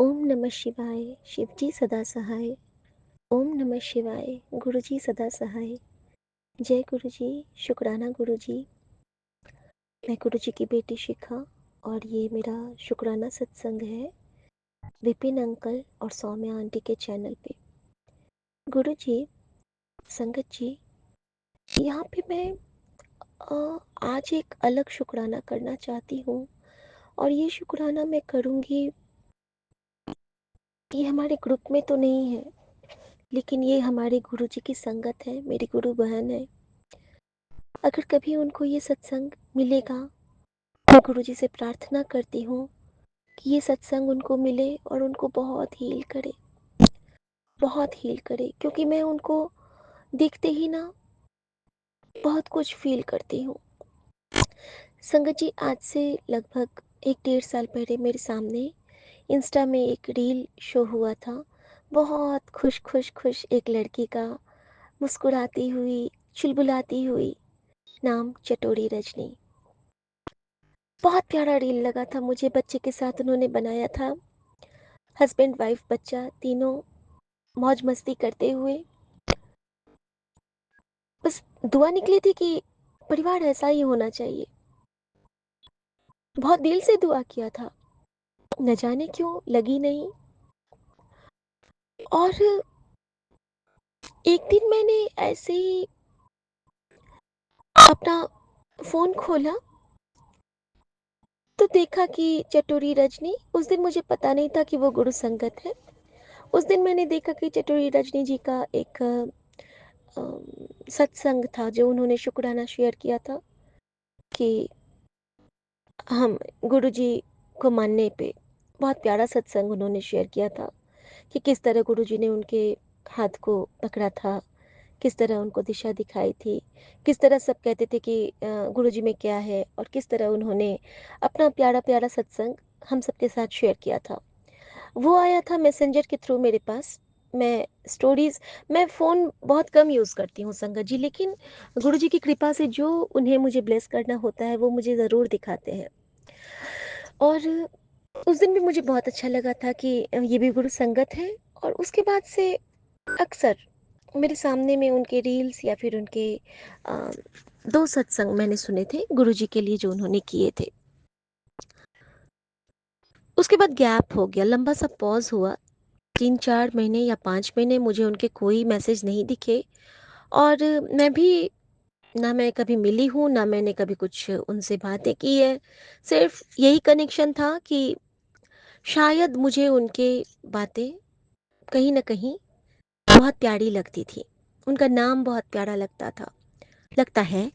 ओम नमः शिवाय, शिवजी सदा सहाय। ओम नमः शिवाय, गुरुजी सदा सहाय। जय गुरुजी, शुक्राना गुरुजी। मैं गुरुजी की बेटी शिखा और ये मेरा शुक्राना सत्संग है विपिन अंकल और सौम्या आंटी के चैनल पे। गुरुजी, संगत जी, यहाँ पे मैं आज एक अलग शुक्राना करना चाहती हूँ और ये शुक्राना मैं करूँगी। ये हमारे ग्रुप में तो नहीं है, लेकिन ये हमारे गुरुजी की संगत है, मेरी गुरु बहन है। अगर कभी उनको ये सत्संग मिलेगा, मैं गुरुजी से प्रार्थना करती हूँ कि ये सत्संग उनको मिले और उनको बहुत हील करे, बहुत हील करे, क्योंकि मैं उनको देखते ही ना बहुत कुछ फील करती हूँ। संगत जी, आज से लगभग 1-1.5 साल पहले मेरे सामने इंस्टा में एक रील शो हुआ था। बहुत खुश खुश खुश एक लड़की का, मुस्कुराती हुई, चुलबुलाती हुई, नाम चटोरी रजनी। बहुत प्यारा रील लगा था मुझे, बच्चे के साथ उन्होंने बनाया था। हस्बैंड वाइफ बच्चा तीनों मौज मस्ती करते हुए। बस दुआ निकली थी कि परिवार ऐसा ही होना चाहिए। बहुत दिल से दुआ किया था, न जाने क्यों लगी नहीं। और एक दिन मैंने ऐसे ही अपना फोन खोला तो देखा कि चटोरी रजनी, उस दिन मुझे पता नहीं था कि वो गुरु संगत है। उस दिन मैंने देखा कि चटोरी रजनी जी का एक सत्संग था जो उन्होंने शुक्राना शेयर किया था कि हम गुरुजी को मानने पे। बहुत प्यारा सत्संग उन्होंने शेयर किया था कि किस तरह गुरुजी ने उनके हाथ को पकड़ा था, किस तरह उनको दिशा दिखाई थी, किस तरह सब कहते थे कि गुरुजी में क्या है, और किस तरह उन्होंने अपना प्यारा प्यारा सत्संग हम सबके साथ शेयर किया था। वो आया था मैसेंजर के थ्रू मेरे पास। मैं स्टोरीज मैं फ़ोन बहुत कम यूज़ करती हूँ संगत जी, लेकिन गुरुजी की कृपा से जो उन्हें मुझे ब्लेस करना होता है वो मुझे ज़रूर दिखाते हैं। और उस दिन भी मुझे बहुत अच्छा लगा था कि ये भी गुरु संगत है। और उसके बाद से अक्सर मेरे सामने में उनके रील्स या फिर उनके अ, 2 सत्संग मैंने सुने थे गुरुजी के लिए जो उन्होंने किए थे। उसके बाद गैप हो गया, लंबा सा पॉज़ हुआ। 3-4 महीने या 5 महीने मुझे उनके कोई मैसेज नहीं दिखे। और मैं भी, ना मैं कभी मिली हूँ, ना मैंने कभी कुछ उनसे बातें की है। सिर्फ़ यही कनेक्शन था कि शायद मुझे उनके बातें कहीं न कहीं बहुत प्यारी लगती थी। उनका नाम बहुत प्यारा लगता है,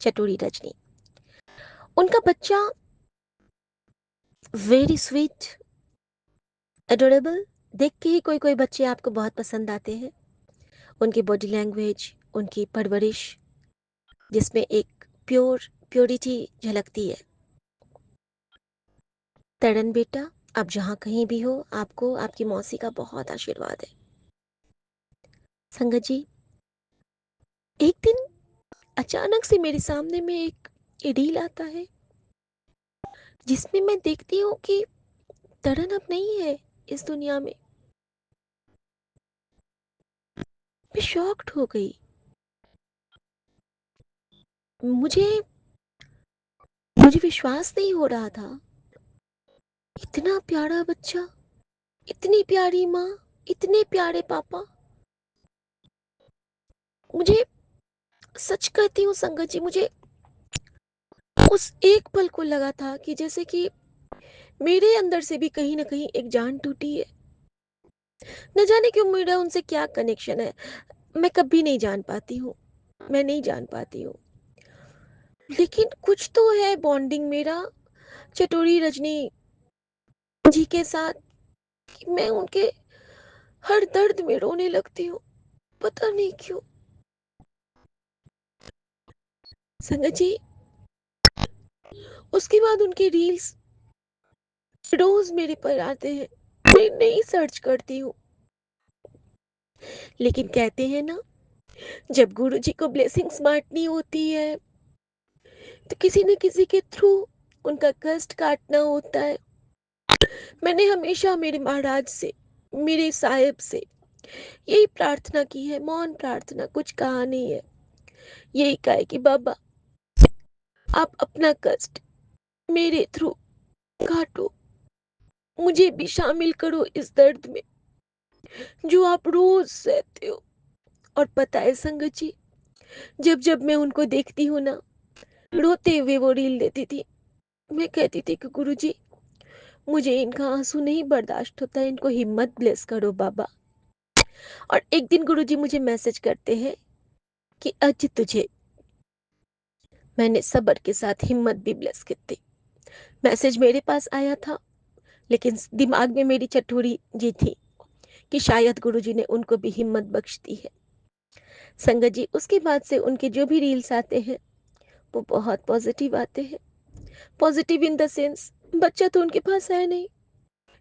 चटोरी रजनी। उनका बच्चा वेरी स्वीट, एडोरेबल। देख के ही कोई-कोई बच्चे आपको बहुत पसंद आते हैं। उनकी बॉडी लैंग्वेज, उनकी परवरिश, जिसमें एक प्योरिटी झलकती है। तड़न बेटा, आप जहाँ कहीं भी हो, आपको आपकी मौसी का बहुत आशीर्वाद है। संगत जी, एक दिन अचानक से मेरे सामने में एक रील आता है जिसमें मैं देखती हूँ कि तड़न अब नहीं है इस दुनिया में। मैं शॉक्ड हो गई। मुझे मुझे विश्वास नहीं हो रहा था। इतना प्यारा बच्चा, इतनी प्यारी माँ, इतने प्यारे पापा। मुझे, सच कहती हूँ संगत जी, मुझे उस एक पल को लगा था कि जैसे कि मेरे अंदर से भी कहीं ना कहीं एक जान टूटी है। न जाने क्यों मेरा उनसे क्या कनेक्शन है, मैं कभी नहीं जान पाती हूँ। मैं नहीं जान पाती हूँ, लेकिन कुछ तो है बॉन्डिंग मेरा चटोरी रजनी जी के साथ कि मैं उनके हर दर्द में रोने लगती हूँ, पता नहीं क्यों। संगत जी, उसके बाद उनके रील्स रोज मेरे पर आते हैं। मैं नहीं सर्च करती हूँ, लेकिन कहते हैं ना, जब गुरु जी को ब्लेसिंग्स बांटनी होती है तो किसी न किसी के थ्रू उनका कष्ट काटना होता है। मैंने हमेशा मेरे महाराज से, मेरे साहिब से यही प्रार्थना की है, मौन प्रार्थना, कुछ कहा नहीं है। यही कहा है कि बाबा, आप अपना कष्ट मेरे थ्रू काटो, मुझे भी शामिल करो इस दर्द में जो आप रोज सहते हो। और पता है संगत जी, जब जब मैं उनको देखती हूँ ना, रोते हुए वो रील देती थी, मैं कहती थी कि गुरुजी, मुझे इनका आंसू नहीं बर्दाश्त होता, इनको हिम्मत ब्लेस करो बाबा। और एक दिन गुरुजी मुझे मैसेज करते हैं कि आज तुझे मैंने सब्र के साथ हिम्मत भी ब्लेस की थी। मैसेज मेरे पास आया था, लेकिन दिमाग में मेरी चटोरी जी थी कि शायद गुरुजी ने उनको भी हिम्मत बख्श दी है। संगत जी, उसके बाद से उनके जो भी रील्स आते हैं वो बहुत पॉजिटिव आते हैं। पॉजिटिव इन द सेंस, बच्चा तो उनके पास है नहीं,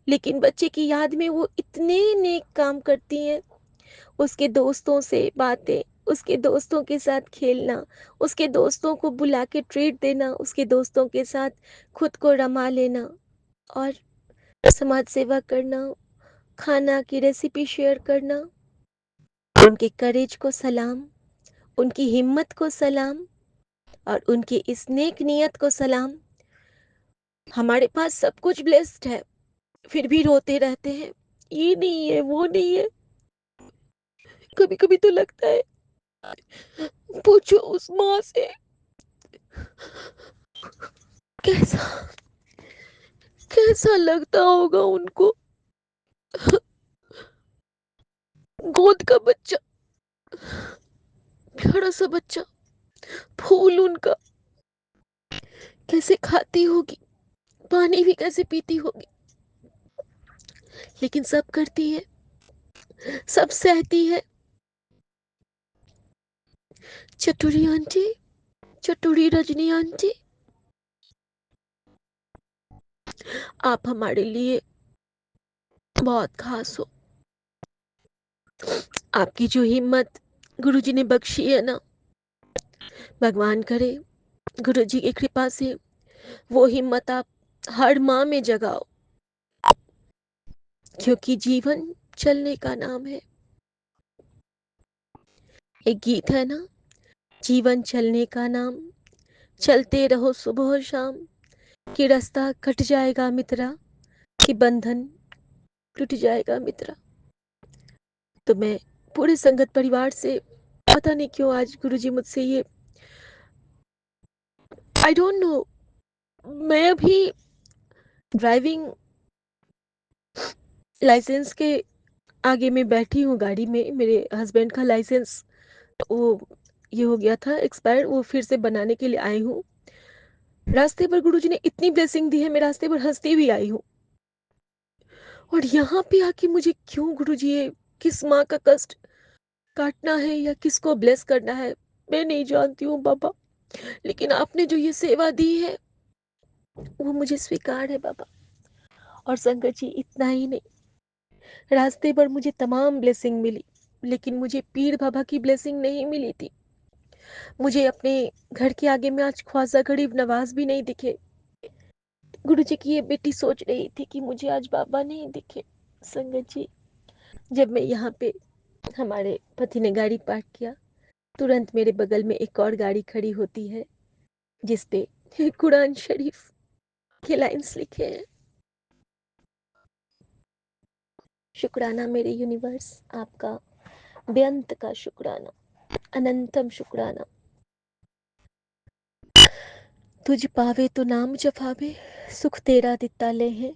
लेकिन बच्चे की याद में वो इतने नेक काम करती हैं। उसके दोस्तों से बातें, उसके दोस्तों के साथ खेलना, उसके दोस्तों को बुला के ट्रीट देना, उसके दोस्तों के साथ खुद को रमा लेना और समाज सेवा करना, खाना की रेसिपी शेयर करना। उनके करेज को सलाम, उनकी हिम्मत को सलाम और उनकी इस नेक नियत को सलाम। हमारे पास सब कुछ ब्लेस्ड है, फिर भी रोते रहते हैं, ये नहीं है, वो नहीं है। कभी कभी तो लगता है, पूछो उस माँ से, कैसा कैसा लगता होगा उनको। गोद का बच्चा, प्यारा सा बच्चा, फूल उनका, कैसे खाती होगी, पानी भी कैसे पीती होगी, लेकिन सब करती है, सब सहती है। चटुरी आंटी, चटुरी रजनी आंटी, आप हमारे लिए बहुत खास हो। आपकी जो हिम्मत गुरुजी ने बख्शी है ना, भगवान करे गुरुजी की कृपा से वो हिम्मत आप हर माँ में जगाओ, क्योंकि जीवन चलने का नाम है। एक गीत है ना, जीवन चलने का नाम, चलते रहो सुबह और शाम, कि रास्ता कट जाएगा मित्रा, कि बंधन टूट जाएगा मित्रा। तो मैं पूरे संगत परिवार से, पता नहीं क्यों आज गुरुजी मुझसे ये, आई डोंट नो, मैं अभी ड्राइविंग लाइसेंस के आगे में बैठी हूँ गाड़ी में, मेरे हस्बैंड का लाइसेंस वो ये हो गया था एक्सपायर, वो फिर से बनाने के लिए आई हूँ। रास्ते पर गुरुजी ने इतनी ब्लेसिंग दी है, मैं रास्ते पर हंसती भी आई हूँ। और यहाँ पे आके मुझे क्यों गुरुजी ये, किस माँ का कष्ट काटना है या किसको ब्लेस करना है, मैं नहीं जानती हूँ बाबा, लेकिन आपने जो ये सेवा दी है वो मुझे स्वीकार है बाबा। और संगत जी, इतना ही नहीं, रास्ते पर मुझे तमाम ब्लेसिंग मिली, लेकिन मुझे पीर बाबा की ब्लेसिंग नहीं मिली थी। मुझे अपने घर के आगे में आज ख्वाजा गरीब नवाज भी नहीं दिखे। गुरुजी की ये बेटी सोच रही थी कि मुझे आज बाबा नहीं दिखे। संगत जी, जब मैं यहाँ पे, हमारे पति ने गाड़ी पार्क किया, तुरंत मेरे बगल में एक और गाड़ी खड़ी होती है जिस पे कुरान शरीफ के लाइंस लिखे हैं। शुक्राना मेरे यूनिवर्स, आपका बेअंत का शुक्राना, अनंतम शुक्राना। तुझ पावे तो नाम जपावे, सुख तेरा दिता ले है।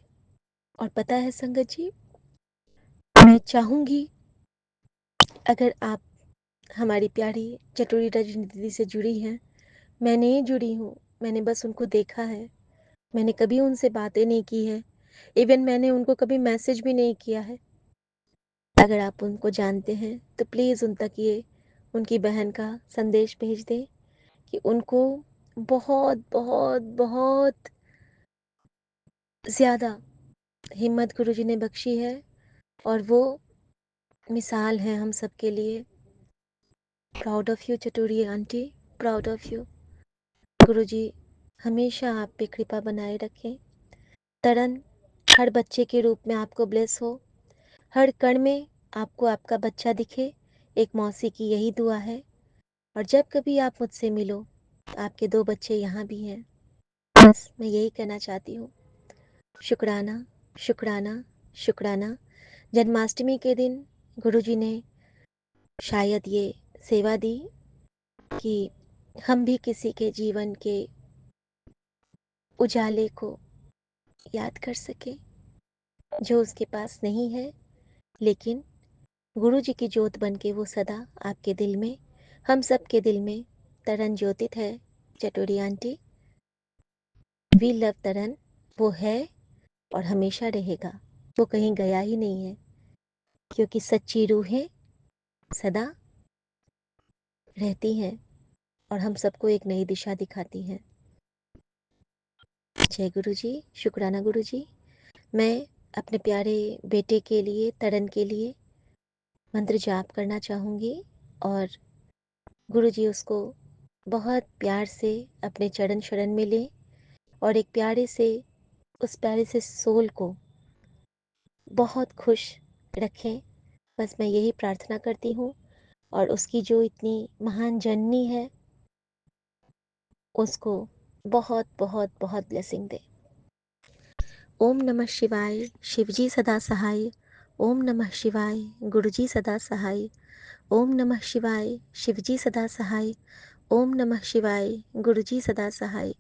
और पता है संगत जी, मैं चाहूंगी, अगर आप हमारी प्यारी चटोरी रजनी दीदी से जुड़ी हैं, मैं नहीं जुड़ी हूँ, मैंने बस उनको देखा है, मैंने कभी उनसे बातें नहीं की है, इवन मैंने उनको कभी मैसेज भी नहीं किया है। अगर आप उनको जानते हैं तो प्लीज़ उन तक ये उनकी बहन का संदेश भेज दें कि उनको बहुत बहुत बहुत ज़्यादा हिम्मत गुरुजी ने बख्शी है और वो मिसाल है हम सब के लिए। Proud of you Chaturi aunty, proud of you. Guruji हमेशा आप पे कृपा बनाए रखें। तरन हर बच्चे के रूप में आपको ब्लेस हो, हर कण में आपको आपका बच्चा दिखे। एक मौसी की यही दुआ है। और जब कभी आप मुझसे मिलो तो आपके 2 बच्चे यहाँ भी हैं। बस मैं यही कहना चाहती हूँ। शुक्राना, शुक्राना, शुक्राना। जन्माष्टमी के दिन गुरुजी ने शायद ये सेवा दी कि हम भी किसी के जीवन के उजाले को याद कर सकें, जो उसके पास नहीं है, लेकिन गुरुजी की ज्योत बन के वो सदा आपके दिल में, हम सब के दिल में तरन ज्योतित है। चटोरी आंटी, वी लव तरन। वो है और हमेशा रहेगा। वो कहीं गया ही नहीं है, क्योंकि सच्ची रूहें सदा रहती हैं और हम सबको एक नई दिशा दिखाती हैं। जय गुरु जी, शुक्राना गुरु जी। मैं अपने प्यारे बेटे के लिए, तरन के लिए मंत्र जाप करना चाहूँगी और गुरु जी उसको बहुत प्यार से अपने चरण शरण में लें और एक प्यारे से, उस प्यारे से सोल को बहुत खुश रखें। बस मैं यही प्रार्थना करती हूँ और उसकी जो इतनी महान जननी है, उसको बहुत बहुत बहुत ब्लेसिंग दे। ओम नमः शिवाय, शिवजी सदा सहाय। ओम नमः शिवाय, गुरुजी सदा सहाय। ओम नमः शिवाय, शिवजी सदा सहाय। ओम नमः शिवाय, गुरुजी सदा सहाय।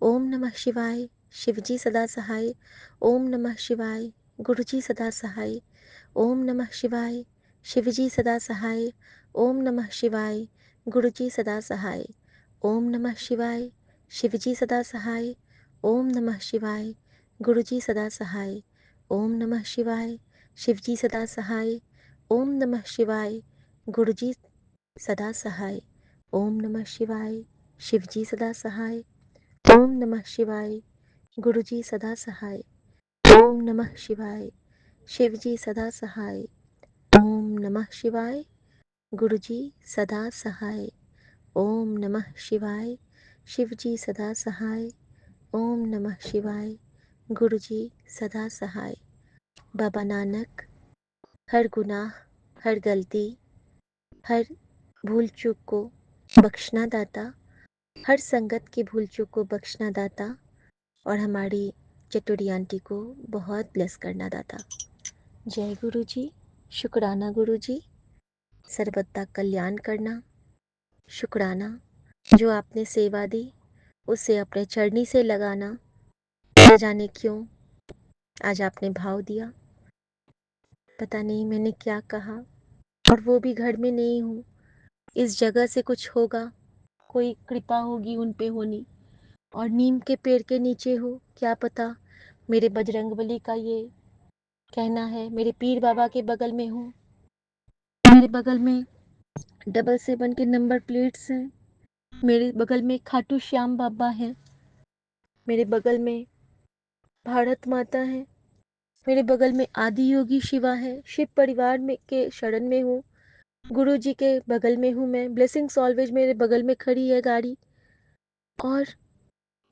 ओम नमः शिवाय, शिवजी सदा सहाय। ओम नमः शिवाय, गुरुजी सदा सहाय। ओम नमः शिवाय, शिवजी सदा सहाय। ओम नमः शिवाय, गुरुजी सदा सहाय। ओम नमः शिवाय, शिवजी सदा सहाय। ओम नमः शिवाय, गुरुजी सदा सहाय। ओम नमः शिवाय, शिवजी सदा सहाय। ओम नमः शिवाय, गुरुजी सदा सहाय। ओम नमः शिवाय, शिवजी सदा सहाय। ओम नमः शिवाय, गुरुजी सदा सहाय। ओम नमः शिवाय, शिवजी सदा सहाय। ओम नमः शिवाय, गुरुजी सदा सहाय। ओम नमः शिवाय, शिवजी सदा सहाय। ओम नमः शिवाय, गुरुजी सदा सहाय। बाबा नानक हर गुनाह, हर गलती, हर भूल चूक को बख्शना दाता, हर संगत की भूल चूक को बख्शना दाता और हमारी चटोरी आंटी को बहुत ब्लेस करना दाता। जय गुरु जी, शुक्राना गुरु जी। सर्वदा कल्याण करना, शुक्राना। जो आपने सेवा दी उसे अपने चरनी से लगाना। न जाने क्यों आज आपने भाव दिया, पता नहीं मैंने क्या कहा, और वो भी घर में नहीं हूँ, इस जगह से कुछ होगा, कोई कृपा होगी उन पे होनी, और नीम के पेड़ के नीचे हो, क्या पता मेरे बजरंगबली का ये कहना है। मेरे पीर बाबा के बगल में हूँ, मेरे बगल में 777 के नंबर प्लेट्स हैं, मेरे बगल में खाटू श्याम बाबा हैं, मेरे बगल में भारत माता है, मेरे बगल में आदि योगी शिवा है। शिव परिवार में के शरण में हूँ, गुरु जी के बगल में हूँ मैं। ब्लेसिंग्स ऑलवेज मेरे बगल में खड़ी है गाड़ी। और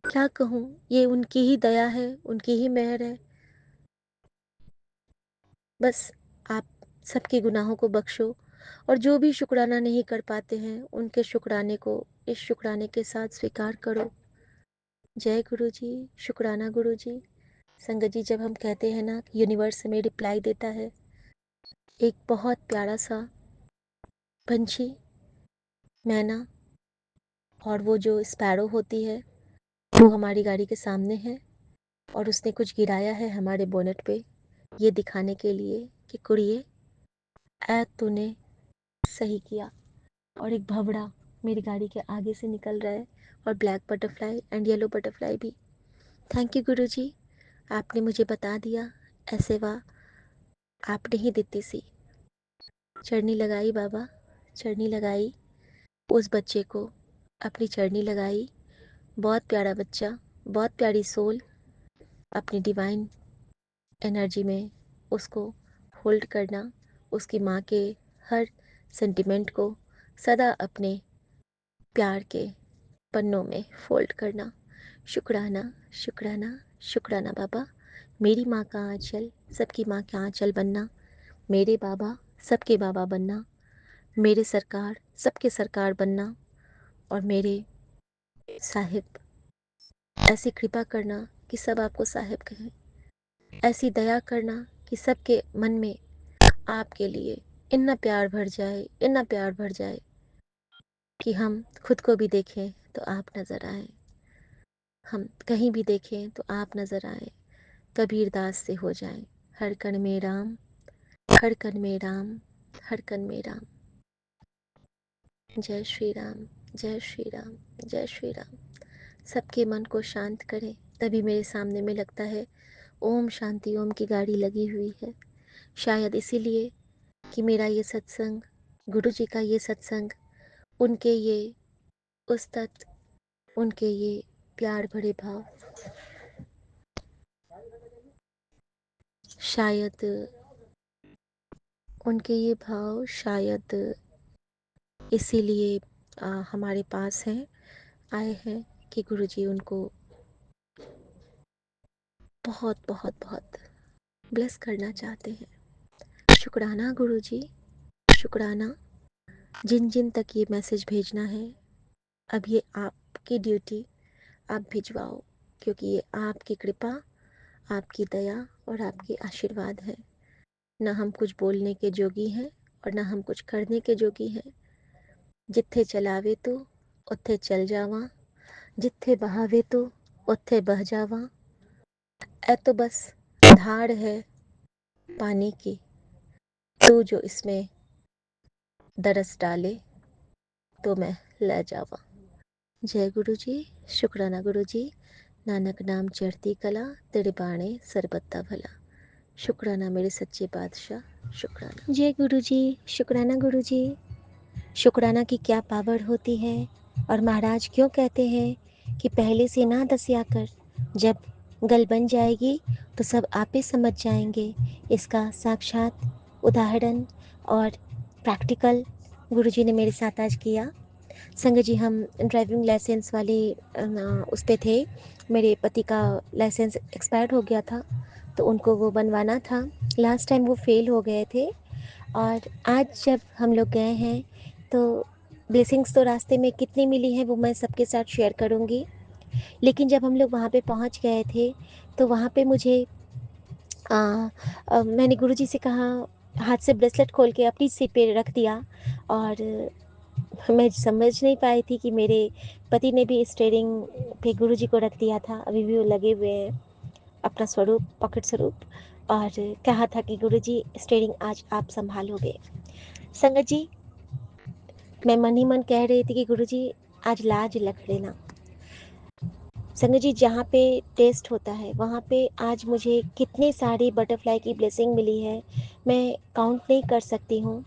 क्या कहूँ, ये उनकी ही दया है, उनकी ही मेहर है। बस आप सबके गुनाहों को बख्शो, और जो भी शुक्राना नहीं कर पाते हैं उनके शुक्राने को इस शुक्राने के साथ स्वीकार करो। जय गुरु जी, शुक्राना गुरु जी। संगत जी, जब हम कहते हैं ना यूनिवर्स हमें रिप्लाई देता है, एक बहुत प्यारा सा पंछी, मैना, और वो जो स्पैरो होती है, वो हमारी गाड़ी के सामने है और उसने कुछ गिराया है हमारे बोनेट पे, ये दिखाने के लिए कि कुड़िए ऐ तूने सही किया। और एक भवड़ा मेरी गाड़ी के आगे से निकल रहा है, और black butterfly and yellow butterfly भी। थैंक यू गुरु जी, आपने मुझे बता दिया, ऐसे वाह आपने ही दित्ती सी। चरनी लगाई बाबा, चरनी लगाई, उस बच्चे को अपनी चरनी लगाई। बहुत प्यारा बच्चा, बहुत प्यारी सोल, अपनी डिवाइन एनर्जी में उसको होल्ड करना, उसकी माँ के हर सेंटिमेंट को सदा अपने प्यार के पन्नों में फोल्ड करना। शुक्राना, शुक्राना, शुक्राना बाबा। मेरी माँ का आँचल सबकी माँ का आँचल बनना, मेरे बाबा सबके बाबा बनना, मेरे सरकार सबके सरकार बनना और मेरे साहिब ऐसी कृपा करना कि सब आपको साहिब कहें, ऐसी दया करना कि सबके मन में आपके लिए इतना प्यार भर जाए, इतना प्यार भर जाए कि हम खुद को भी देखें तो आप नज़र आए, हम कहीं भी देखें तो आप नज़र आए, कबीरदास से हो जाए, हर कण में राम, हर कण में राम, हर कण में राम। जय श्री राम, जय श्री राम, जय श्री राम। सबके मन को शांत करें। तभी मेरे सामने में लगता है ओम शांति ओम की गाड़ी लगी हुई है। शायद इसीलिए कि मेरा ये सत्संग, गुरु जी का ये सत्संग, उनके ये उस्तत, उनके ये प्यार भरे भाव, शायद उनके ये भाव शायद इसीलिए हमारे पास हैं, आए हैं कि गुरु जी उनको बहुत बहुत बहुत ब्लेस करना चाहते हैं। शुक्राना गुरु जी, शुक्राना। जिन जिन तक ये मैसेज भेजना है, अब ये आपकी ड्यूटी, आप भिजवाओ, क्योंकि ये आपकी कृपा, आपकी दया और आपके आशीर्वाद है। ना हम कुछ बोलने के जोगी हैं और ना हम कुछ करने के जोगी हैं। जिथे चलावे तो उत्थे चल जावा, जिथे बहावे तो उत्थे बह जावा। ऐ तो बस धार है पानी की, तू जो इसमें दरस डाले तो मैं ले जावा। जय गुरु जी, शुक्राना गुरु जी। नानक नाम चढ़ती कला, तेरे बाणे सरबत्ता भला। शुक्राना मेरे सच्चे बादशाह, शुक्राना। जय गुरु जी, शुक्राना गुरु जी। शुक्राना की क्या पावर होती है और महाराज क्यों कहते हैं कि पहले से ना दसिया कर, जब गल बन जाएगी तो सब आपे समझ जाएंगे। इसका साक्षात उदाहरण और प्रैक्टिकल गुरुजी ने मेरे साथ आज किया। संगत जी, हम ड्राइविंग लाइसेंस वाले उस पे थे। मेरे पति का लाइसेंस एक्सपायर्ड हो गया था तो उनको वो बनवाना था। लास्ट टाइम वो फेल हो गए थे और आज जब हम लोग गए हैं तो ब्लेसिंग्स तो रास्ते में कितनी मिली हैं वो मैं सबके साथ शेयर करूँगी। लेकिन जब हम लोग वहाँ पे पहुँच गए थे तो वहाँ पे मुझे मैंने गुरुजी से कहा, हाथ से ब्रेसलेट खोल के अपनी सीट पे रख दिया और मैं समझ नहीं पाई थी कि मेरे पति ने भी स्टीयरिंग पे गुरुजी को रख दिया था। अभी भी वो लगे हुए हैं अपना स्वरूप, पॉकेट स्वरूप, और कहा था कि गुरुजी स्टीयरिंग आज आप संभालोगे। संगत जी, मैं मन ही मन कह रही थी कि गुरुजी आज लाज रख लेना। संगत जी, जहाँ पे टेस्ट होता है वहाँ पे आज मुझे कितने सारी बटरफ्लाई की ब्लेसिंग मिली है, मैं काउंट नहीं कर सकती हूँ।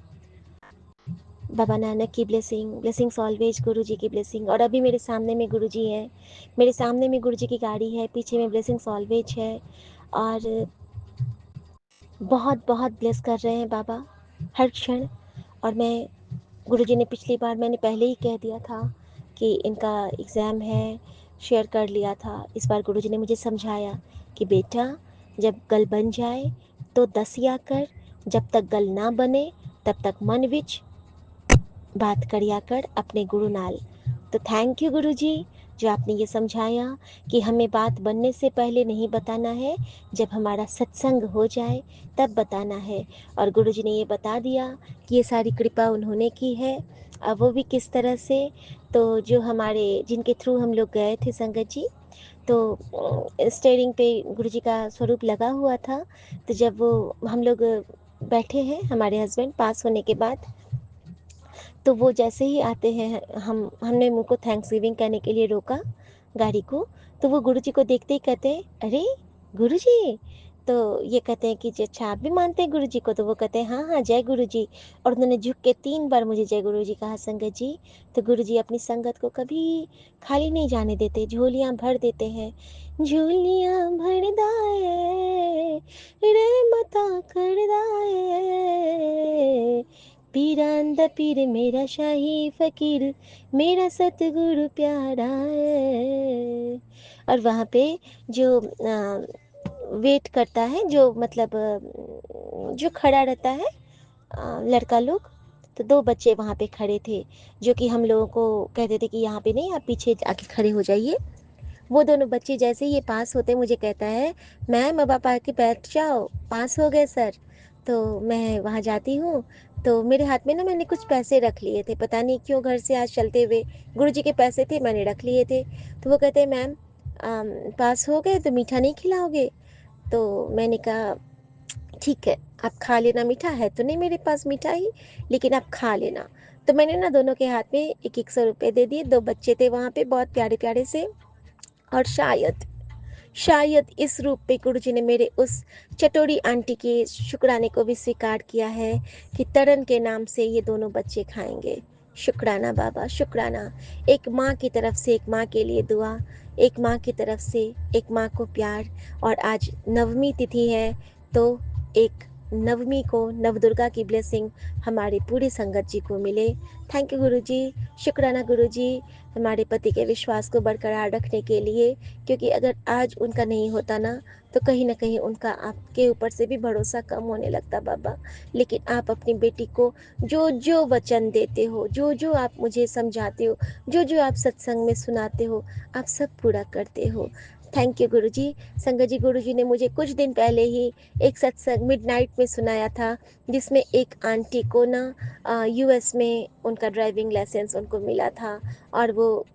बाबा नानक की ब्लेसिंग, ब्लेसिंग्स ऑलवेज, गुरु जी की ब्लेसिंग, और अभी मेरे सामने में गुरु जी हैं, मेरे सामने में गुरु जी की गाड़ी है, पीछे में ब्लेसिंग्स ऑलवेज है और बहुत बहुत ब्लेस कर रहे हैं बाबा हर क्षण। और मैं, गुरुजी ने पिछली बार, मैंने पहले ही कह दिया था कि इनका एग्ज़ाम है, शेयर कर लिया था। इस बार गुरुजी ने मुझे समझाया कि बेटा, जब गल बन जाए तो दसिया कर, जब तक गल ना बने तब तक मन विच बात करिया कर अपने गुरु नाल। तो थैंक यू गुरुजी, जो आपने ये समझाया कि हमें बात बनने से पहले नहीं बताना है, जब हमारा सत्संग हो जाए तब बताना है। और गुरुजी ने ये बता दिया कि ये सारी कृपा उन्होंने की है। अब वो भी किस तरह से, तो जो हमारे, जिनके थ्रू हम लोग गए थे संगत जी, तो स्टीयरिंग पे गुरुजी का स्वरूप लगा हुआ था। तो जब वो हम लोग बैठे हैं, हमारे हस्बैंड पास होने के बाद, तो वो जैसे ही आते हैं, हमने उनको थैंक्स गिविंग करने के लिए रोका गाड़ी को, तो वो गुरुजी को देखते ही कहते हैं, अरे गुरुजी। तो ये कहते हैं कि अच्छा आप भी मानते हैं गुरुजी को? तो वो कहते हैं हाँ हाँ जय गुरुजी। और उन्होंने झुक के 3 बार मुझे जय गुरुजी कहा संगत जी। तो गुरुजी अपनी संगत को कभी खाली नहीं जाने देते, झोलियाँ भर देते हैं। झोलियाँ भर दाए रे मता कर दाए, पीरांदा पीर मेरा शाही फ़कीर, मेरा सतगुरु प्यारा है। और वहाँ पे जो वेट करता है, जो मतलब जो खड़ा रहता है, लड़का लोग। तो 2 बच्चे वहाँ पे खड़े थे, जो कि हम लोगों को कहते थे कि यहाँ पे नहीं, आप पीछे आके खड़े हो जाइए। वो दोनों बच्चे जैसे ही ये पास होते मुझे कहता है, मैम अब आप आके बैठ जाओ, पास हो गए सर। तो मैं वहाँ जाती हूँ, तो मेरे हाथ में ना मैंने कुछ पैसे रख लिए थे, पता नहीं क्यों घर से आज चलते हुए गुरुजी के पैसे थे, मैंने रख लिए थे। तो वो कहते हैं, मैम पास हो गए तो मीठा नहीं खिलाओगे? तो मैंने कहा ठीक है, आप खा लेना, मीठा है तो नहीं मेरे पास मिठाई, लेकिन आप खा लेना। तो मैंने ना दोनों के हाथ में 1-1 सौ रुपए दे दिए। 2 बच्चे थे वहाँ पे बहुत प्यारे प्यारे से, और शायद शायद इस रूप पे गुरुजी ने मेरे उस चटोरी आंटी के शुक्राने को भी स्वीकार किया है कि तरण के नाम से ये दोनों बच्चे खाएंगे। शुक्राना बाबा, शुक्राना। एक माँ की तरफ से एक माँ के लिए दुआ, एक माँ की तरफ से एक माँ को प्यार। और आज नवमी तिथि है, तो एक नवमी को नवदुर्गा की ब्लेसिंग हमारी पूरी संगत जी को मिले। थैंक यू गुरुजी, शुक्राना गुरुजी, हमारे पति के विश्वास को बरकरार रखने के लिए, क्योंकि अगर आज उनका नहीं होता ना, तो कहीं ना कहीं उनका आपके ऊपर से भी भरोसा कम होने लगता बाबा। लेकिन आप अपनी बेटी को जो जो वचन देते हो, जो जो आप मुझे समझाते हो, जो जो आप सत्संग में सुनाते हो, आप सब पूरा करते हो। थैंक यू गुरुजी। संगत जी, गुरुजी ने मुझे कुछ दिन पहले ही एक सत्संग मिडनाइट में सुनाया था, जिसमें एक आंटी को ना यूएस में उनका ड्राइविंग लाइसेंस उनको मिला था, और वो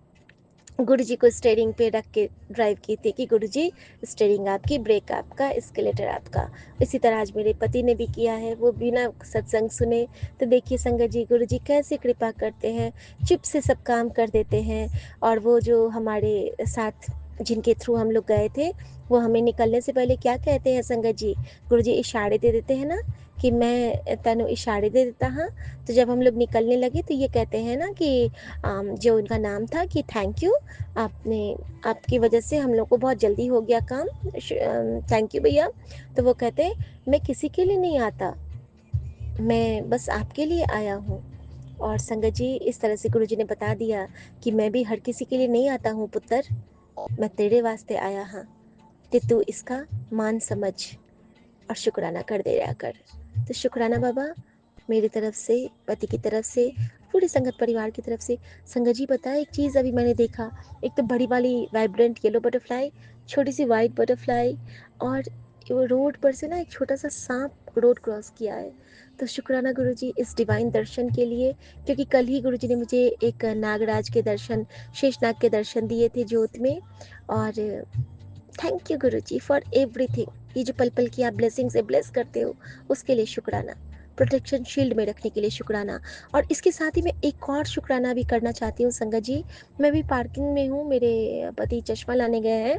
गुरुजी को स्टीयरिंग पे रख के ड्राइव की थी कि गुरुजी स्टीयरिंग आपकी, ब्रेक आपका, एस्केलेटर आपका। इसी तरह आज मेरे पति ने भी किया है, वो बिना सत्संग सुने। तो देखिए संगत जी, गुरुजी कैसे कृपा करते हैं, चुप से सब काम कर देते हैं। और वो जो हमारे साथ जिनके थ्रू हम लोग गए थे, वो हमें निकलने से पहले क्या कहते हैं संगत जी? गुरुजी इशारे दे देते हैं ना, कि मैं तनु इशारे दे देता। हाँ, तो जब हम लोग निकलने लगे तो ये कहते हैं ना कि जो उनका नाम था कि थैंक यू, आपने, आपकी वजह से हम लोग को बहुत जल्दी हो गया काम, थैंक यू भैया। तो वो कहते हैं, मैं किसी के लिए नहीं आता, मैं बस आपके लिए आया हूँ। और संगत जी, इस तरह से गुरुजी ने बता दिया कि मैं भी हर किसी के लिए नहीं आता हूँ पुत्र, मैं तेरे वास्ते आया हाँ, कि तू इसका मान समझ और शुक्राना कर दे रहा कर। तो शुक्राना बाबा, मेरी तरफ से, पति की तरफ से, पूरी संगत परिवार की तरफ से। संगत जी पता है एक चीज़ अभी मैंने देखा, एक तो बड़ी वाली वाइब्रेंट येलो बटरफ्लाई, छोटी सी वाइट बटरफ्लाई, और वो रोड पर से ना एक छोटा सा सांप रोड क्रॉस किया है। तो शुक्राना गुरुजी इस डिवाइन दर्शन के लिए, क्योंकि कल ही गुरुजी ने मुझे एक नागराज के दर्शन, शेषनाग के दर्शन दिए थे ज्योत में। और thank you Guruji for everything. ये जो पल पल की आप ब्लेसिंग से ब्लेस करते हो, उसके लिए शुक्राना। प्रोटेक्शन शील्ड में रखने के लिए शुक्राना। और इसके साथ ही मैं एक और शुक्राना भी करना चाहती हूँ संगत जी। मैं भी पार्किंग में हूँ, मेरे पति चश्मा लाने गए हैं।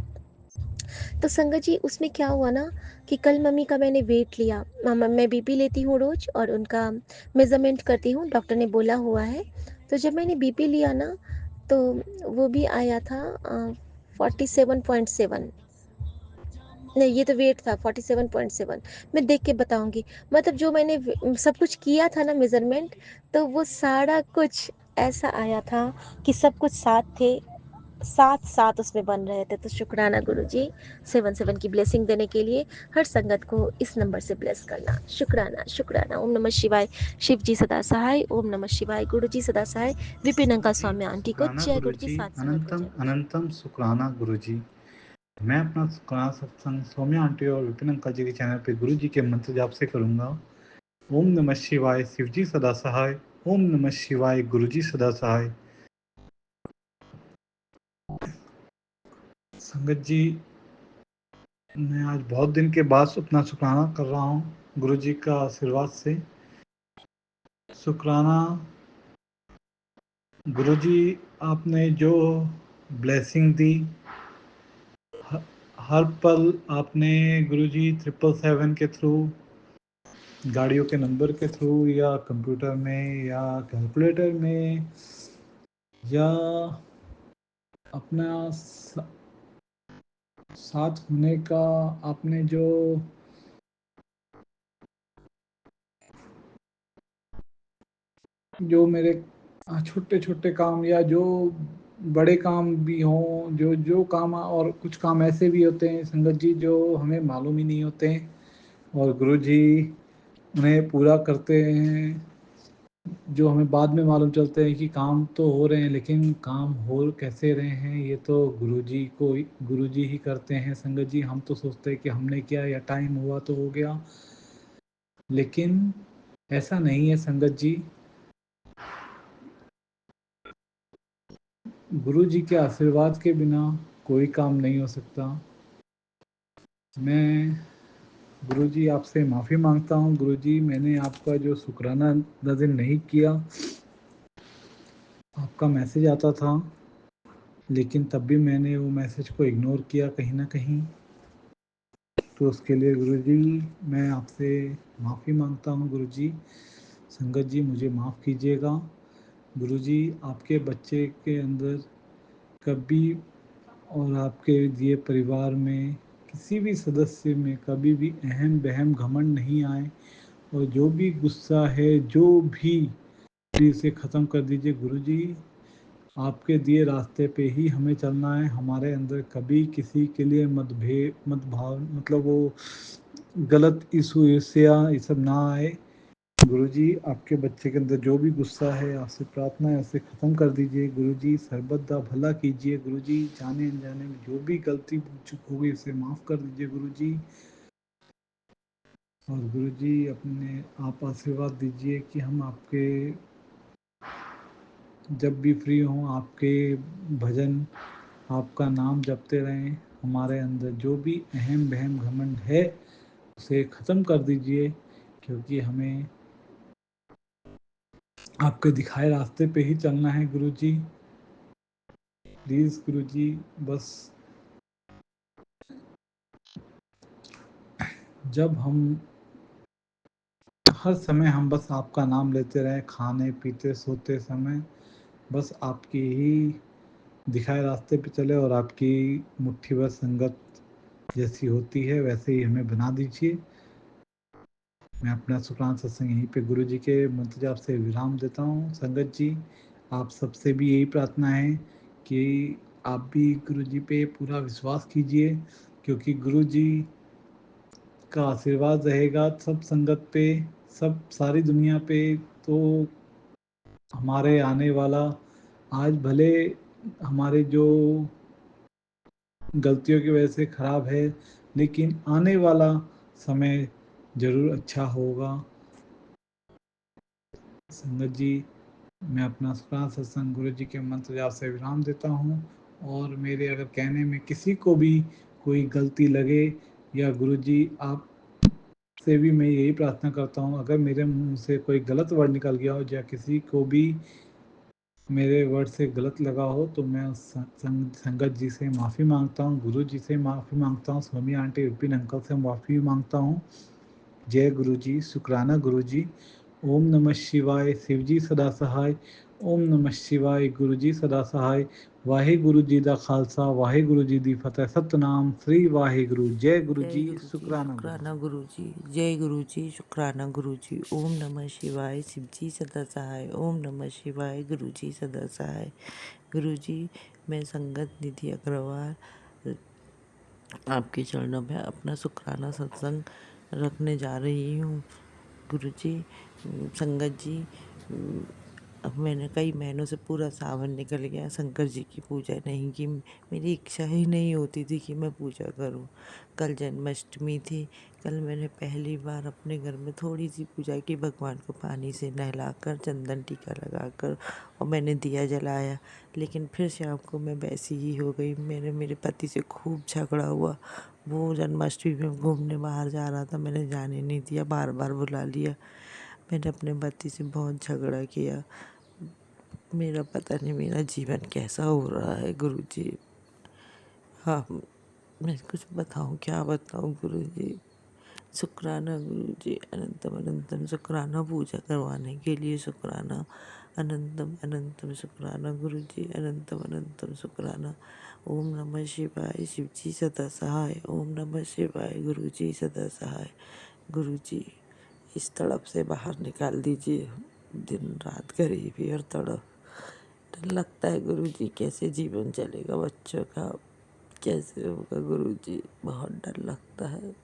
तो संगत जी उसमें क्या हुआ ना, कि कल मम्मी का मैंने वेट लिया। मैं बीपी लेती हूँ रोज, और उनका मेजरमेंट करती हूँ, डॉक्टर ने बोला हुआ है। तो जब मैंने बीपी लिया ना, तो वो भी आया था 47.7। नहीं, ये तो वेट था 47.7। मैं देख के बताऊंगी। मतलब जो मैंने सब कुछ किया था ना मेजरमेंट, तो वो सारा कुछ ऐसा आया था कि सब कुछ साथ थे, साथ साथ उसमें बन रहे थे। तो शुक्राना गुरुजी, 7 की ब्लेसिंग देने के लिए हर संगत को इस नंबर से ब्लेस करना। शुक्राना, शुक्राना। ओम नमः शिवाय। शिव जी सदा सहाय। ओम नमः शिवाय। गुरु जी सदा सहाय। विपिन अंका स्वामी आंटी को शुक्राना जय। गुरु जी, गुरुजी, साथ संगत को अनंतम जय गुरु जी। अनंतम शुक्राना गुरुजी। मैं अपना शुक्राना सत्संग सौम्या आंटी और विपिन अंकल जी के चैनल पे गुरुजी के मंत्र जाप से करूंगा। ओम नमः शिवाय, शिवजी सदा सहाय। ओम नमः शिवाय, गुरुजी सदा सहाय। संगत जी, मैं आज बहुत दिन के बाद अपना शुक्राना कर रहा हूँ गुरुजी का आशीर्वाद से। शुक्राना गुरुजी, आपने जो ब्लेसिंग दी, हर पल आपने गुरुजी 777 के थ्रू, गाड़ियों के नंबर के थ्रू, या कंप्यूटर में, या कैलकुलेटर में, या अपना साथ होने का, आपने जो जो मेरे छोटे छोटे काम, या जो बड़े काम भी हों, जो जो काम, और कुछ काम ऐसे भी होते हैं संगत जी जो हमें मालूम ही नहीं होते हैं, और गुरु जी उन्हें पूरा करते हैं, जो हमें बाद में मालूम चलते हैं कि काम तो हो रहे हैं, लेकिन काम हो कैसे रहे हैं ये तो गुरु जी ही करते हैं संगत जी। हम तो सोचते हैं कि हमने किया या टाइम हुआ तो हो गया, लेकिन ऐसा नहीं है संगत जी। गुरु जी के आशीर्वाद के बिना कोई काम नहीं हो सकता। मैं गुरु जी आपसे माफ़ी मांगता हूँ। गुरु जी, मैंने आपका जो शुक्राना अदा दिन नहीं किया, आपका मैसेज आता था, लेकिन तब भी मैंने वो मैसेज को इग्नोर किया कहीं ना कहीं। तो उसके लिए गुरु जी मैं आपसे माफ़ी मांगता हूँ। गुरु जी, संगत जी मुझे माफ़ कीजिएगा। गुरु जी, आपके बच्चे के अंदर कभी, और आपके दिए परिवार में किसी भी सदस्य में कभी भी अहम बहम घमंड नहीं आए, और जो भी गुस्सा है, जो भी, इसे ख़त्म कर दीजिए गुरु जी। आपके दिए रास्ते पे ही हमें चलना है। हमारे अंदर कभी किसी के लिए मतभेद, मतभाव, मतलब वो गलत इशू ईर्ष्या ये सब ना आए। गुरुजी, आपके बच्चे के अंदर जो भी गुस्सा है, आपसे प्रार्थना है उसे ख़त्म कर दीजिए गुरुजी। सर्वदा भला कीजिए गुरुजी। जाने अनजाने में जो भी गलती चूक हो गई उसे माफ़ कर दीजिए गुरुजी। और गुरुजी, अपने आप आशीर्वाद दीजिए कि हम आपके जब भी फ्री हों, आपके भजन, आपका नाम जपते रहें। हमारे अंदर जो भी अहम बहम घमंड है उसे ख़त्म कर दीजिए, क्योंकि हमें आपके दिखाए रास्ते पे ही चलना है गुरुजी। प्लीज़ गुरुजी, बस जब हम हर समय हम बस आपका नाम लेते रहें, खाने पीते सोते समय, बस आपकी ही दिखाए रास्ते पे चले, और आपकी मुट्ठी भर संगत जैसी होती है वैसे ही हमें बना दीजिए। मैं अपना शुक्राना सत्संग यहीं पे गुरु जी के मंत्र जाप से विराम देता हूँ। संगत जी, आप सबसे भी यही प्रार्थना है कि आप भी गुरु जी पे पूरा विश्वास कीजिए, क्योंकि गुरु जी का आशीर्वाद रहेगा सब संगत पे, सब सारी दुनिया पे। तो हमारे आने वाला, आज भले हमारे जो गलतियों की वजह से खराब है, लेकिन आने वाला समय जरूर अच्छा होगा। संगत जी, मैं अपना शुक्राना सत्संग गुरु जी के मंत्र जाप से विराम देता हूँ। और मेरे अगर कहने में किसी को भी कोई गलती लगे, या गुरु जी आप से भी मैं यही प्रार्थना करता हूँ, अगर मेरे मुंह से कोई गलत वर्ड निकल गया हो, या किसी को भी मेरे वर्ड से गलत लगा हो, तो मैं उस संगत जी से माफ़ी मांगता हूँ, गुरु जी से माफ़ी मांगता हूँ, स्वामी आंटी विपिन अंकल से माफ़ी मांगता हूँ। जय गुरु जी, शुक्राना गुरु जी। ओम नमः शिवाय, शिव जी सदा सहाय। ओम नमः शिवाय, गुरु जी सदा सहाय। वाहे गुरु जी दा खालसा, वाहे गुरु जी दी फतेह। सतनाम श्री वाहे गुरु। जय गुरु जय जी, गुरु जी, शुक्राना गुरु शुक्राना जी। गुरु जी। जय गुरु जी, शुक्राना गुरु जी। ओम नमः शिवाय, शिव जी सदा सहाय। ओम नमः शिवाय, गुरु जी सदा सहाय। गुरु जी, मैं संगत निधि अग्रवाल आपके चरणों में अपना शुक्राना सत्संग रखने जा रही हूँ। गुरु जी, संगत जी, अब मैंने कई महीनों से पूरा सावन निकल गया, शंकर जी की पूजा नहीं की। मेरी इच्छा ही नहीं होती थी कि मैं पूजा करूं। कल जन्माष्टमी थी। कल मैंने पहली बार अपने घर में थोड़ी सी पूजा की, भगवान को पानी से नहलाकर, चंदन टीका लगाकर, और मैंने दिया जलाया। लेकिन फिर शाम को मैं वैसी ही हो गई। मेरे पति से खूब झगड़ा हुआ। वो जन्माष्टमी में घूमने बाहर जा रहा था, मैंने जाने नहीं दिया, बार बार बुला लिया। मैंने अपने पति से बहुत झगड़ा किया। मेरा पता नहीं मेरा जीवन कैसा हो रहा है गुरु जी। हाँ, मैं कुछ बताऊँ, क्या बताऊँ गुरु जी। शुक्राना गुरु जी, अनंतम अनंतम शुक्राना पूजा करवाने के लिए। शुक्राना, अनंतम अनंतम शुक्राना गुरु जी, अनंतम अनंतम शुक्राना। ओम नमः शिवाय, शिव जी सदा सहाय। ओम नमः शिवाय, गुरु जी सदा सहाय। गुरु जी, इस तड़प से बाहर निकाल दीजिए। दिन रात गरीबी और तड़प डर लगता है गुरुजी, कैसे जीवन चलेगा बच्चों का, कैसे होगा गुरुजी, बहुत डर लगता है।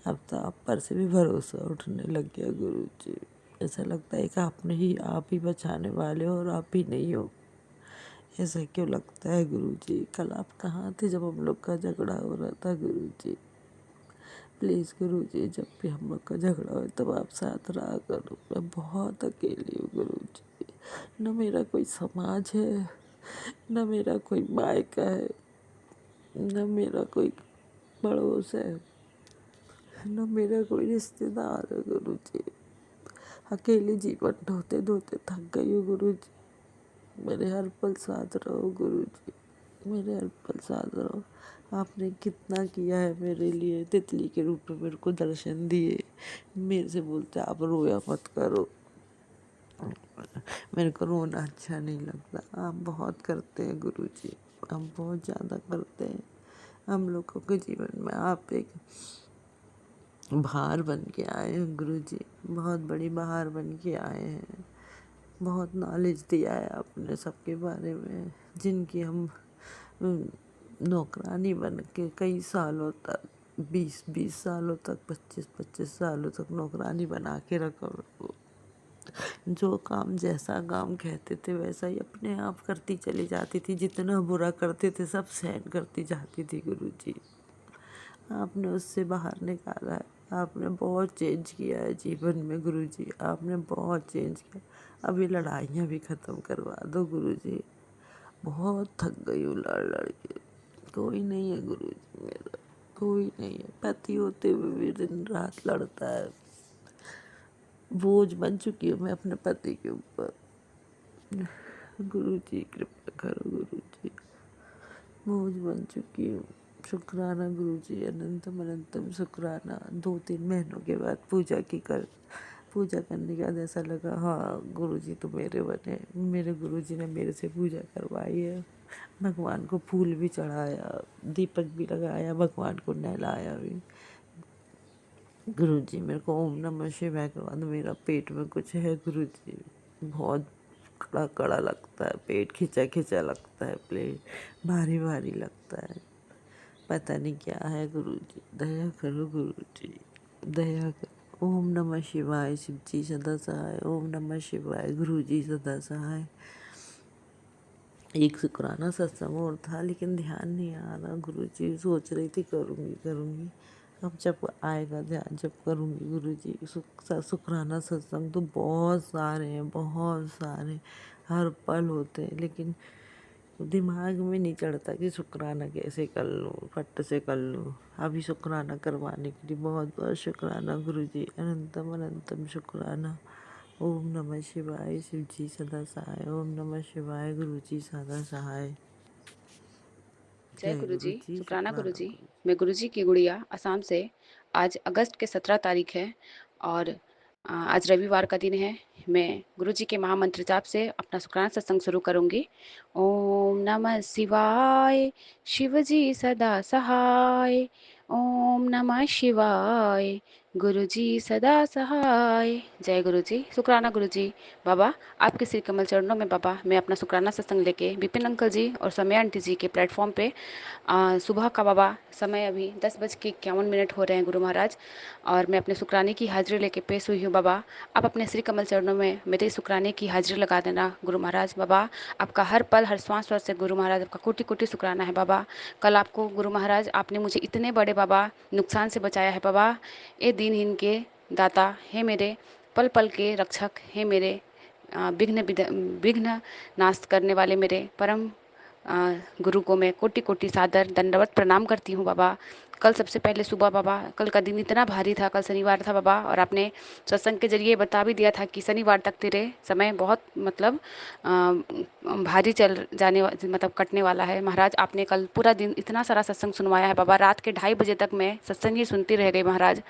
अब तो आप पर से भी भरोसा उठने लग गया गुरुजी। ऐसा लगता है कि आप ही बचाने वाले हो और आप ही नहीं हो। ऐसा क्यों लगता है गुरुजी? कल आप कहाँ थे जब हम लोग का झगड़ा हो रहा था गुरुजी? प्लीज़ गुरुजी, जब भी हम लोग का झगड़ा हो तब आप साथ रहा करो। मैं बहुत अकेली हूँ गुरुजी। न मेरा कोई समाज है, न मेरा कोई मायका है, न मेरा कोई पड़ोस है, न मेरा कोई रिश्तेदार है गुरुजी। अकेले जीवन ढोते ढोते थक गई हूँ गुरुजी। मेरे हर पल साथ रहो गुरुजी, मेरे हर पल साथ रहो। आपने कितना किया है मेरे लिए, तितली के रूप में मेरे को दर्शन दिए। मेरे से बोलते आप रोया मत करो, मेरे को रोना अच्छा नहीं लगता। आप बहुत करते हैं गुरुजी, आप बहुत ज़्यादा करते हैं। हम लोगों के जीवन में आप एक बहार बन के आए हैं गुरुजी, बहुत बड़ी बहार बन के आए हैं। बहुत नॉलेज दिया है आपने सबके बारे में, जिनकी हम नौकरानी बन के कई सालों तक, 20-20 सालों तक, 25-25 सालों तक नौकरानी बना के रखा मेरे को। जो काम जैसा काम कहते थे वैसा ही अपने आप करती चली जाती थी। जितना बुरा करते थे सब सहन करती जाती थी गुरुजी। आपने उससे बाहर निकाला है। आपने बहुत चेंज किया है जीवन में गुरुजी, आपने बहुत चेंज किया। अभी लड़ाइयाँ भी ख़त्म करवा दो गुरुजी, बहुत थक गई हूँ लड़ लड़ के। कोई नहीं है गुरुजी मेरा, कोई नहीं है। पति होते हुए भी दिन रात लड़ता है। बोझ बन चुकी हूँ मैं अपने पति के ऊपर। गुरुजी कृपा करो गुरुजी, बोझ बन चुकी हूँ। शुक्राना गुरुजी, अनंतम अनंतम शुक्राना। 2-3 महीनों के बाद पूजा करने के बाद ऐसा लगा हाँ गुरुजी तो मेरे बने। मेरे गुरुजी ने मेरे से पूजा करवाई है। भगवान को फूल भी चढ़ाया, दीपक भी लगाया, भगवान को नहलाया भी। गुरुजी मेरे को ओम नमः शिवाय करवा दो। मेरा पेट में कुछ है गुरुजी, बहुत कड़ा कड़ा लगता है, पेट खिंचा खिंचा लगता है, पेट भारी भारी लगता है। पता नहीं क्या है गुरुजी, दया करो गुरुजी, दया करो। ओम नमः शिवाय, शिव जी सदा सहाय। ओम नमः शिवाय, गुरुजी सदा सहाय। एक शुक्राना सत्संग और था लेकिन ध्यान नहीं आ रहा गुरुजी। सोच रही थी करूँगी, अब जब आएगा ध्यान जब करूँगी गुरुजी। शुक्राना सत्संग तो बहुत सारे हैं, बहुत सारे, हर पल होते हैं, लेकिन दिमाग में नहीं चढ़ता कि शुक्राना कैसे कर लूँ, फट से कर लूँ। अभी शुक्राना करवाने के लिए बहुत बहुत शुक्राना गुरुजी, अनंतम अनंतम शुक्राना। ओम नमः शिवाय, शिव जी सदा सहाय। ओम नमः शिवाय, गुरुजी सदा सहाय। जय जय गुरुजी, गुरुजी, शुक्राना शुक्राना गुरुजी। गुरुजी। मैं गुरुजी की गुड़िया असम से। आज अगस्त के 17 तारीख है और आज रविवार का दिन है। मैं गुरुजी के महामंत्र जाप से अपना शुक्राना सत्संग शुरू करूंगी। ओम नमः शिवाय, शिवजी सदा सहाय। ओम नमः शिवाय, गुरुजी सदा सहाय। जय गुरुजी, शुक्राना गुरुजी। बाबा आपके श्री कमल चरणों में बाबा मैं अपना शुक्राना सत्संग लेके विपिन अंकल जी और समय आंटी जी के प्लेटफॉर्म पे सुबह का बाबा समय अभी 10:51 हो रहे हैं गुरु महाराज, और मैं अपने शुक्राने की हाजिरी लेके पेश हुई हूँ। बाबा आप अपने श्री कमल चरणों में मेरे शुक्राने की हाजिरी लगा देना गुरु महाराज। बाबा आपका हर पल हर श्वास श्वास से गुरु महाराज आपका कोटि कोटि शुक्राना है। बाबा कल आपको गुरु महाराज आपने मुझे इतने बड़े बाबा नुकसान से बचाया है। बाबा ये दीनहीन के दाता है, मेरे पल पल के रक्षक है, मेरे विघ्न नाश करने वाले मेरे परम गुरु को मैं कोटि कोटि सादर दंडवत प्रणाम करती हूँ। बाबा कल सबसे पहले सुबह बाबा, कल का दिन इतना भारी था, कल शनिवार था बाबा, और आपने सत्संग के जरिए बता भी दिया था कि शनिवार तक तेरे समय बहुत मतलब भारी चल जाने मतलब कटने वाला है। महाराज आपने कल पूरा दिन इतना सारा सत्संग सुनवाया है बाबा, रात के 2:30 बजे तक मैं सत्संग ही सुनती रह गई महाराज।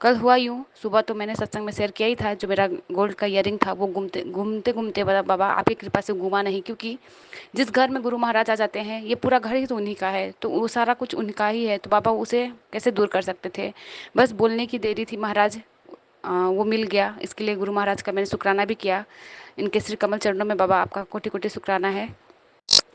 कल हुआ यूँ, सुबह तो मैंने सत्संग में शेयर किया ही था, जो मेरा गोल्ड का ईयरिंग था वो घूमते घूमते घूमते बाबा आपकी कृपा से घूमा नहीं, क्योंकि जिस घर में गुरु महाराज आ जाते हैं ये पूरा घर ही तो उन्हीं का है, तो वो सारा कुछ उनका ही है, तो बाबा उसे कैसे दूर कर सकते थे। बस बोलने की देरी थी महाराज, वो मिल गया। इसके लिए गुरु महाराज का मैंने शुक्राना भी किया। इनके श्री कमल चरणों में बाबा आपका कोटि कोटि शुक्राना है।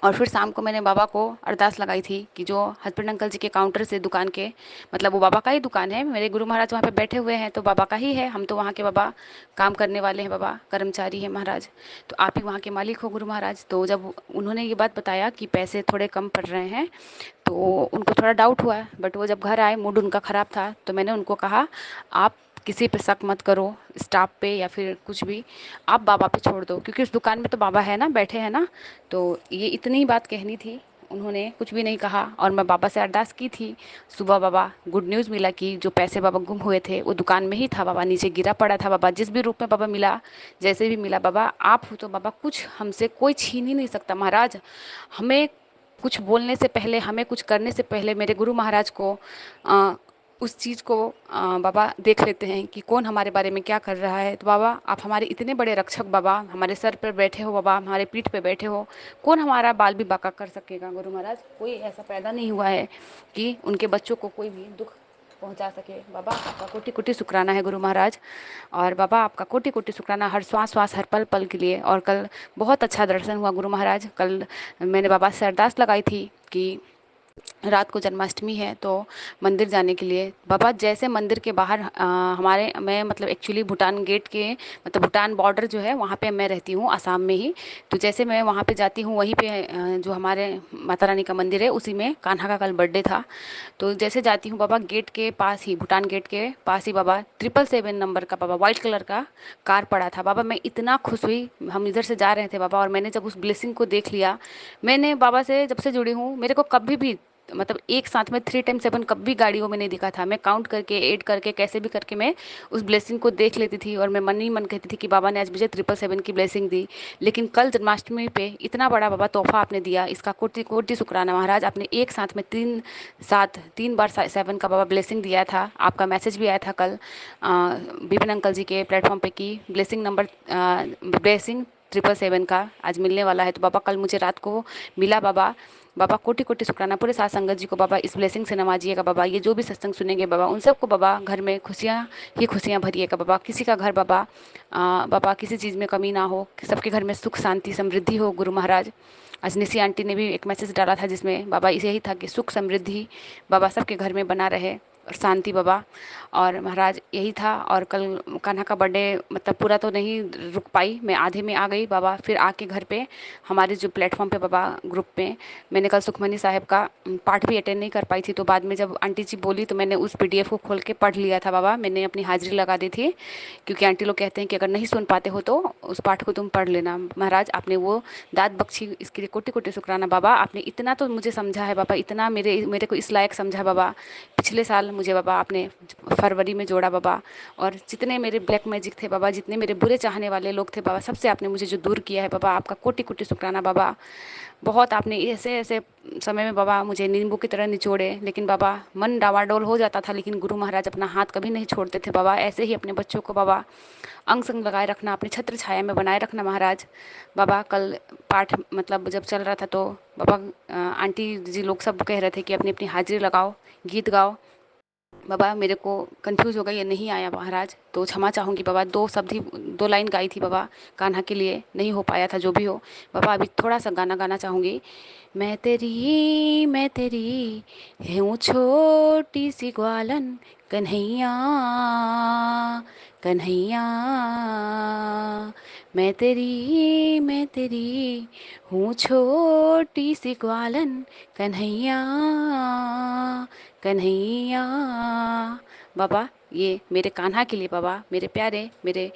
और फिर शाम को मैंने बाबा को अरदास लगाई थी कि जो हस्बैंड अंकल जी के काउंटर से दुकान के, मतलब वो बाबा का ही दुकान है, मेरे गुरु महाराज वहाँ पे बैठे हुए हैं तो बाबा का ही है, हम तो वहाँ के बाबा काम करने वाले हैं, बाबा कर्मचारी हैं महाराज, तो आप ही वहाँ के मालिक हो गुरु महाराज। तो जब उन्होंने ये बात बताया कि पैसे थोड़े कम पड़ रहे हैं तो उनको थोड़ा डाउट हुआ, बट वो जब घर आए मूड उनका ख़राब था, तो मैंने उनको कहा आप किसी पे शक मत करो, स्टाफ पे या फिर कुछ भी, आप बाबा पे छोड़ दो, क्योंकि उस दुकान में तो बाबा है ना, बैठे हैं ना। तो ये इतनी ही बात कहनी थी, उन्होंने कुछ भी नहीं कहा और मैं बाबा से अरदास की थी। सुबह बाबा गुड न्यूज़ मिला कि जो पैसे बाबा गुम हुए थे वो दुकान में ही था, बाबा नीचे गिरा पड़ा था। बाबा जिस भी रूप में बाबा मिला, जैसे भी मिला, बाबा आप हो तो बाबा कुछ हमसे कोई छीन ही नहीं सकता महाराज। हमें कुछ बोलने से पहले, हमें कुछ करने से पहले मेरे गुरु महाराज को अ, उस चीज़ को बाबा देख लेते हैं कि कौन हमारे बारे में क्या कर रहा है। तो बाबा आप हमारे इतने बड़े रक्षक, बाबा हमारे सर पर बैठे हो, बाबा हमारे पीठ पे बैठे हो, कौन हमारा बाल भी बांका कर सकेगा गुरु महाराज। कोई ऐसा पैदा नहीं हुआ है कि उनके बच्चों को कोई भी दुख पहुंचा सके। बाबा आपका कोटि कोटि शुक्राना है गुरु महाराज। और बाबा आपका कोटि कोटि शुक्राना हर श्वास श्वास हर पल पल के लिए। और कल बहुत अच्छा दर्शन हुआ गुरु महाराज। कल मैंने बाबा से अरदास लगाई थी कि रात को जन्माष्टमी है तो मंदिर जाने के लिए। बाबा जैसे मंदिर के बाहर हमारे, मैं मतलब एक्चुअली भूटान गेट के, मतलब भूटान बॉर्डर जो है वहाँ पे मैं रहती हूँ, आसाम में ही। तो जैसे मैं वहाँ पे जाती हूँ, वहीं पे जो हमारे माता रानी का मंदिर है उसी में कान्हा का कल बर्थडे था। तो जैसे जाती हूँ बाबा, गेट के पास ही, भूटान गेट के पास ही बाबा 777 नंबर का बाबा व्हाइट कलर का कार पड़ा था। बाबा मैं इतना खुश हुई, हम इधर से जा रहे थे बाबा, और मैंने जब उस ब्लेसिंग को देख लिया, मैंने बाबा से जब से जुड़ी हूँ, मेरे को कभी भी मतलब एक साथ में 3 टाइम 7 कभी गाड़ियों में नहीं दिखा था। मैं काउंट करके, ऐड करके, कैसे भी करके मैं उस ब्लेसिंग को देख लेती थी और मैं मन ही मन कहती थी कि बाबा ने आज मुझे 777 की ब्लेसिंग दी। लेकिन कल जन्माष्टमी पे इतना बड़ा बाबा तोहफा आपने दिया, इसका कोटि कोटि शुक्राना महाराज। आपने एक साथ में 3 बार 7 का बाबा ब्लेसिंग दिया था। आपका मैसेज भी आया था कल विपिन अंकल जी के प्लेटफॉर्म पे कि ब्लेसिंग नंबर, ब्लेसिंग 777 का आज मिलने वाला है। तो बाबा कल मुझे रात को मिला बाबा। बाबा कोटि कोटि शुक्राना, पूरे साथ संगत जी को बाबा इस ब्लेसिंग से नवाजिएगा बाबा। ये जो भी सत्संग सुनेंगे बाबा, उन सबको बाबा घर में खुशियाँ ही खुशियाँ भरिएगा बाबा। किसी का घर बाबा बाबा किसी चीज़ में कमी ना हो, सबके घर में सुख शांति समृद्धि हो गुरु महाराज। आज निशी आंटी ने भी एक मैसेज डाला था जिसमें बाबा इसे ही था कि सुख समृद्धि बाबा सबके घर में बना रहे और शांति बाबा। और महाराज यही था। और कल कान्हा का बर्थडे, मतलब पूरा तो नहीं रुक पाई, मैं आधे में आ गई बाबा। फिर आके घर पे हमारे जो प्लेटफॉर्म पे बाबा ग्रुप पे मैंने कल सुखमनी साहब का पाठ भी अटेंड नहीं कर पाई थी। तो बाद में जब आंटी जी बोली तो मैंने उस पीडीएफ को खोल के पढ़ लिया था बाबा। मैंने अपनी हाजिरी लगा दी थी, क्योंकि आंटी लोग कहते हैं कि अगर नहीं सुन पाते हो तो उस पाठ को तुम पढ़ लेना। महाराज आपने वो दात बख्शी, इसके लिए कोटि कोटि शुक्राना बाबा। आपने इतना तो मुझे समझा है बाबा, इतना मेरे को इस लायक समझा बाबा। पिछले साल मुझे बाबा आपने फरवरी में जोड़ा बाबा, और जितने मेरे ब्लैक मैजिक थे बाबा, जितने मेरे बुरे चाहने वाले लोग थे बाबा, सबसे आपने मुझे जो दूर किया है बाबा, आपका कोटि कोटि शुक्राना बाबा। बहुत आपने ऐसे ऐसे समय में बाबा मुझे नींबू की तरह निचोड़े, लेकिन बाबा मन डावाडोल हो जाता था, लेकिन गुरु महाराज अपना हाथ कभी नहीं छोड़ते थे बाबा। ऐसे ही अपने बच्चों को बाबा अंग संग लगाए रखना, अपनी छत्र छाया में बनाए रखना महाराज। बाबा कल पाठ मतलब जब चल रहा था तो बाबा आंटी जी लोग सब कह रहे थे कि अपनी अपनी हाजिरी लगाओ, गीत गाओ। बाबा मेरे को कंफ्यूज हो गई, ये नहीं आया महाराज, तो क्षमा चाहूँगी बाबा। 2 शब्द ही, 2 लाइन गाई थी बाबा, कान्हा के लिए नहीं हो पाया था, जो भी हो बाबा। अभी थोड़ा सा गाना गाना चाहूँगी। मैं तेरी हूँ छोटी सी ग्वालन, कन्हैया कन्हैया। मैं तेरी हूँ छोटी सी ग्वालन, कन्हैया कन्हैया। बाबा ये मेरे कान्हा के लिए बाबा, मेरे प्यारे मेरे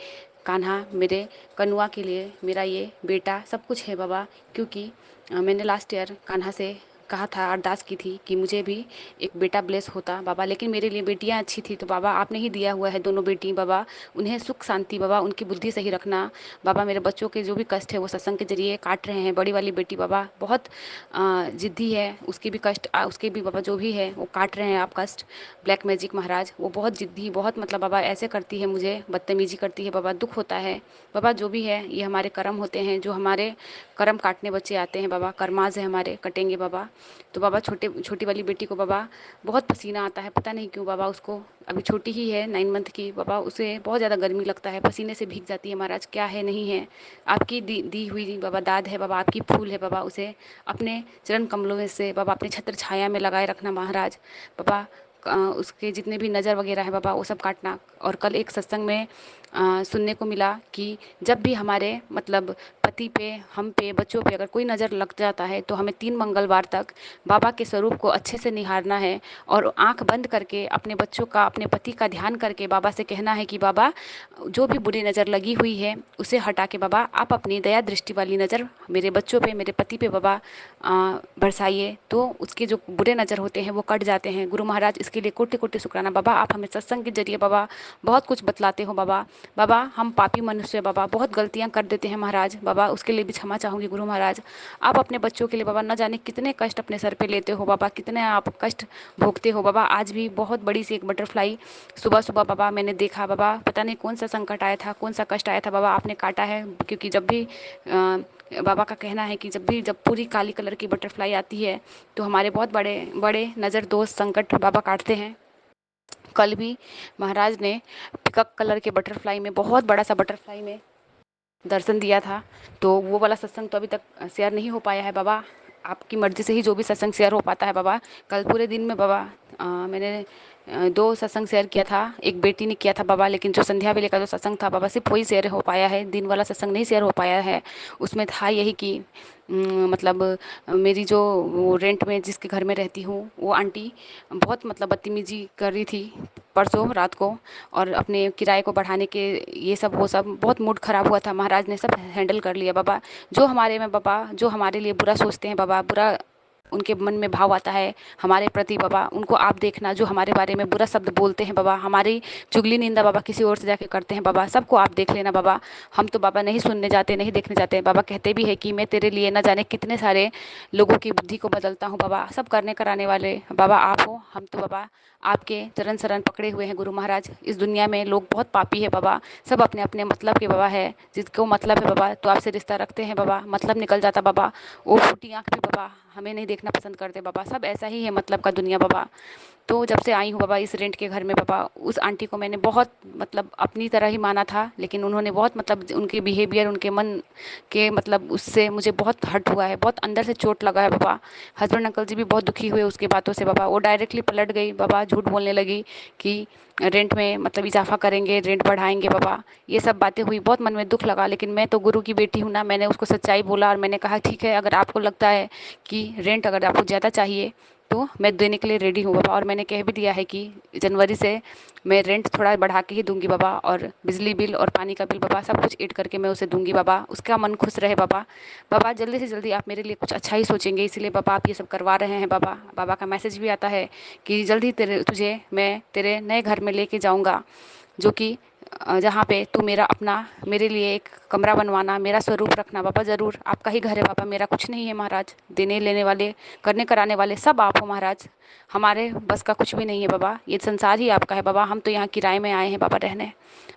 कान्हा, मेरे कनुआ के लिए, मेरा ये बेटा सब कुछ है बाबा। क्योंकि मैंने लास्ट ईयर कान्हा से कहा था, अरदास की थी कि मुझे भी एक बेटा ब्लेस होता बाबा, लेकिन मेरे लिए बेटियां अच्छी थी। तो बाबा आपने ही दिया हुआ है दोनों बेटी बाबा, उन्हें सुख शांति बाबा, उनकी बुद्धि सही रखना बाबा। मेरे बच्चों के जो भी कष्ट है वो सत्संग के जरिए काट रहे हैं। बड़ी वाली बेटी बाबा बहुत जिद्दी है, उसकी भी कष्ट उसके भी बाबा जो भी है वो काट रहे हैं आप कष्ट। ब्लैक मैजिक महाराज वो बहुत जिद्दी, बहुत मतलब बाबा ऐसे करती है, मुझे बदतमीजी करती है बाबा, दुख होता है बाबा। जो भी है ये हमारे कर्म होते हैं, जो हमारे कर्म काटने बच्चे आते हैं बाबा, कर्माज है हमारे, कटेंगे बाबा। तो बाबा छोटी वाली बेटी को बाबा बहुत पसीना आता है, पता नहीं क्यों बाबा, उसको अभी छोटी ही है 9 मंथ की बाबा, उसे बहुत ज़्यादा गर्मी लगता है, पसीने से भीग जाती है महाराज, क्या है नहीं है। आपकी दी हुई बाबा दाद है बाबा, आपकी फूल है बाबा, उसे अपने चरण कमलों में से बाबा अपने छत्र छाया में लगाए रखना महाराज। बाबा उसके जितने भी नज़र वगैरह है बाबा वो सब काटना। और कल एक सत्संग में सुनने को मिला कि जब भी हमारे मतलब पति पे, हम पे, बच्चों पे अगर कोई नज़र लग जाता है तो हमें 3 मंगलवार तक बाबा के स्वरूप को अच्छे से निहारना है और आंख बंद करके अपने बच्चों का, अपने पति का ध्यान करके बाबा से कहना है कि बाबा जो भी बुरी नज़र लगी हुई है उसे हटा के बाबा आप अपनी दया दृष्टि वाली नज़र मेरे बच्चों पे, मेरे पति पे बाबा बरसाइए, तो उसके जो बुरे नज़र होते हैं वो कट जाते हैं। गुरु महाराज इसके लिए कोटि कोटि शुक्राना बाबा, आप हमें सत्संग के जरिए बाबा बहुत कुछ बतलाते हो बाबा। बाबा हम पापी मनुष्य बाबा, बहुत गलतियां कर देते हैं महाराज, बाबा उसके लिए भी क्षमा चाहूँगी गुरु महाराज। आप अपने बच्चों के लिए बाबा न जाने कितने कष्ट अपने सर पे लेते हो बाबा, कितने आप कष्ट भोगते हो बाबा। आज भी बहुत बड़ी सी एक बटरफ्लाई सुबह सुबह बाबा मैंने देखा बाबा, पता नहीं कौन सा संकट आया था, कौन सा कष्ट आया था बाबा, आपने काटा है। क्योंकि जब भी बाबा का कहना है कि जब पूरी काली कलर की बटरफ्लाई आती है तो हमारे बहुत बड़े बड़े नज़र दोष संकट बाबा काटते हैं। कल भी महाराज ने पिकअप कलर के बटरफ्लाई में, बहुत बड़ा सा बटरफ्लाई में दर्शन दिया था। तो वो वाला सत्संग तो अभी तक शेयर नहीं हो पाया है बाबा, आपकी मर्जी से ही जो भी सत्संग शेयर हो पाता है बाबा। कल पूरे दिन में बाबा मैंने 2 सत्संग शेयर किया था, एक बेटी ने किया था बाबा, लेकिन जो संध्या वेले का जो सत्संग था बाबा सिर्फ वही शेयर हो पाया है, दिन वाला सत्संग नहीं शेयर हो पाया है। उसमें था यही कि मतलब मेरी जो वो रेंट में जिसके घर में रहती हूँ वो आंटी बहुत मतलब बदतमीजी कर रही थी परसों रात को, और अपने किराए को बढ़ाने के ये सब वो सब, बहुत मूड खराब हुआ था। महाराज ने सब हैंडल कर लिया बाबा। जो हमारे में बाबा, जो हमारे लिए बुरा सोचते हैं बाबा, बुरा उनके मन में भाव आता है हमारे प्रति बाबा, उनको आप देखना। जो हमारे बारे में बुरा शब्द बोलते हैं बाबा, हमारी चुगली निंदा बाबा किसी और से जाके करते हैं बाबा, सबको आप देख लेना बाबा। हम तो बाबा नहीं सुनने जाते, नहीं देखने जाते। बाबा कहते भी है कि मैं तेरे लिए न जाने कितने सारे लोगों की बुद्धि को बदलता हूँ बाबा, सब करने कराने वाले बाबा आप हो। हम तो बाबा आपके चरण शरण पकड़े हुए हैं गुरु महाराज। इस दुनिया में लोग बहुत पापी है बाबा, सब अपने अपने मतलब के बाबा है, जिसको मतलब है बाबा तो आपसे रिश्ता रखते हैं बाबा, मतलब निकल जाता बाबा, वो फूटी आंख भी बाबा हमें नहीं देखना पसंद करते बाबा, सब ऐसा ही है मतलब का दुनिया बाबा। तो जब से आई हूँ बाबा इस रेंट के घर में बाबा, उस आंटी को मैंने बहुत मतलब अपनी तरह ही माना था, लेकिन उन्होंने बहुत मतलब उनके बिहेवियर, उनके मन के मतलब उससे मुझे बहुत हर्ट हुआ है, बहुत अंदर से चोट लगा है बाबा। हस्बैंड अंकल जी भी बहुत दुखी हुए उसके बातों से बाबा, वो डायरेक्टली पलट गई बाबा, झूठ बोलने लगी कि रेंट में मतलब इजाफा करेंगे, रेंट बढ़ाएंगे बाबा, ये सब बातें हुई, बहुत मन में दुख लगा। लेकिन मैं तो गुरु की बेटी हूँ ना, मैंने उसको सच्चाई बोला और मैंने कहा ठीक है, अगर आपको लगता है कि रेंट अगर आपको ज़्यादा चाहिए तो मैं देने के लिए रेडी हूँ बाबा। और मैंने कह भी दिया है कि जनवरी से मैं रेंट थोड़ा बढ़ा के ही दूंगी बाबा, और बिजली बिल और पानी का बिल बाबा सब कुछ ऐड करके मैं उसे दूंगी बाबा, उसका मन खुश रहे बाबा। बाबा जल्दी से जल्दी आप मेरे लिए कुछ अच्छा ही सोचेंगे, इसीलिए बाबा आप ये सब करवा रहे हैं बाबा। बाबा का मैसेज भी आता है कि जल्दी तुझे मैं तेरे नए घर में लेके जाऊँगा, जो कि जहाँ पे तू मेरा अपना, मेरे लिए एक कमरा बनवाना, मेरा स्वरूप रखना बाबा, ज़रूर आपका ही घर है बाबा, मेरा कुछ नहीं है महाराज। देने लेने वाले, करने कराने वाले सब आप हो महाराज, हमारे बस का कुछ भी नहीं है बाबा, ये संसार ही आपका है बाबा, हम तो यहाँ किराए में आए हैं बाबा रहने।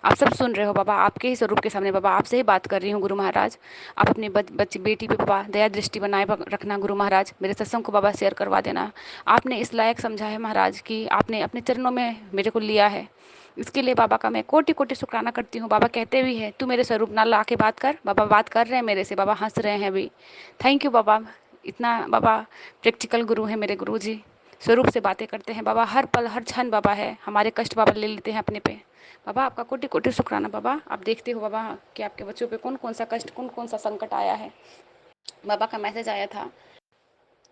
आप सब सुन रहे हो बाबा, आपके ही स्वरूप के सामने बाबा आपसे ही बात कर रही हूँ गुरु महाराज। आप अपनी बच्ची बेटी पे बाबा दया दृष्टि बनाए रखना गुरु महाराज, मेरे सत्संग को बाबा शेयर करवा देना। आपने इस लायक समझा है महाराज कि आपने अपने चरणों में मेरे को लिया है, इसके लिए बाबा का मैं कोटि कोटि शुक्राना करती हूँ। बाबा कहते भी है तू मेरे स्वरूप ना ला के बात कर, बाबा बात कर रहे हैं मेरे से, बाबा हंस रहे हैं अभी। थैंक यू बाबा, इतना बाबा प्रैक्टिकल गुरु है मेरे गुरु जी, स्वरूप से बातें करते हैं बाबा, हर पल हर क्षण बाबा है, हमारे कष्ट बाबा ले लेते हैं अपने पे। बाबा आपका कोटि कोटि शुक्राना बाबा। आप देखते हो बाबा कि आपके बच्चों पे कौन कौन सा कष्ट, कौन कौन सा संकट आया है। बाबा का मैसेज आया था,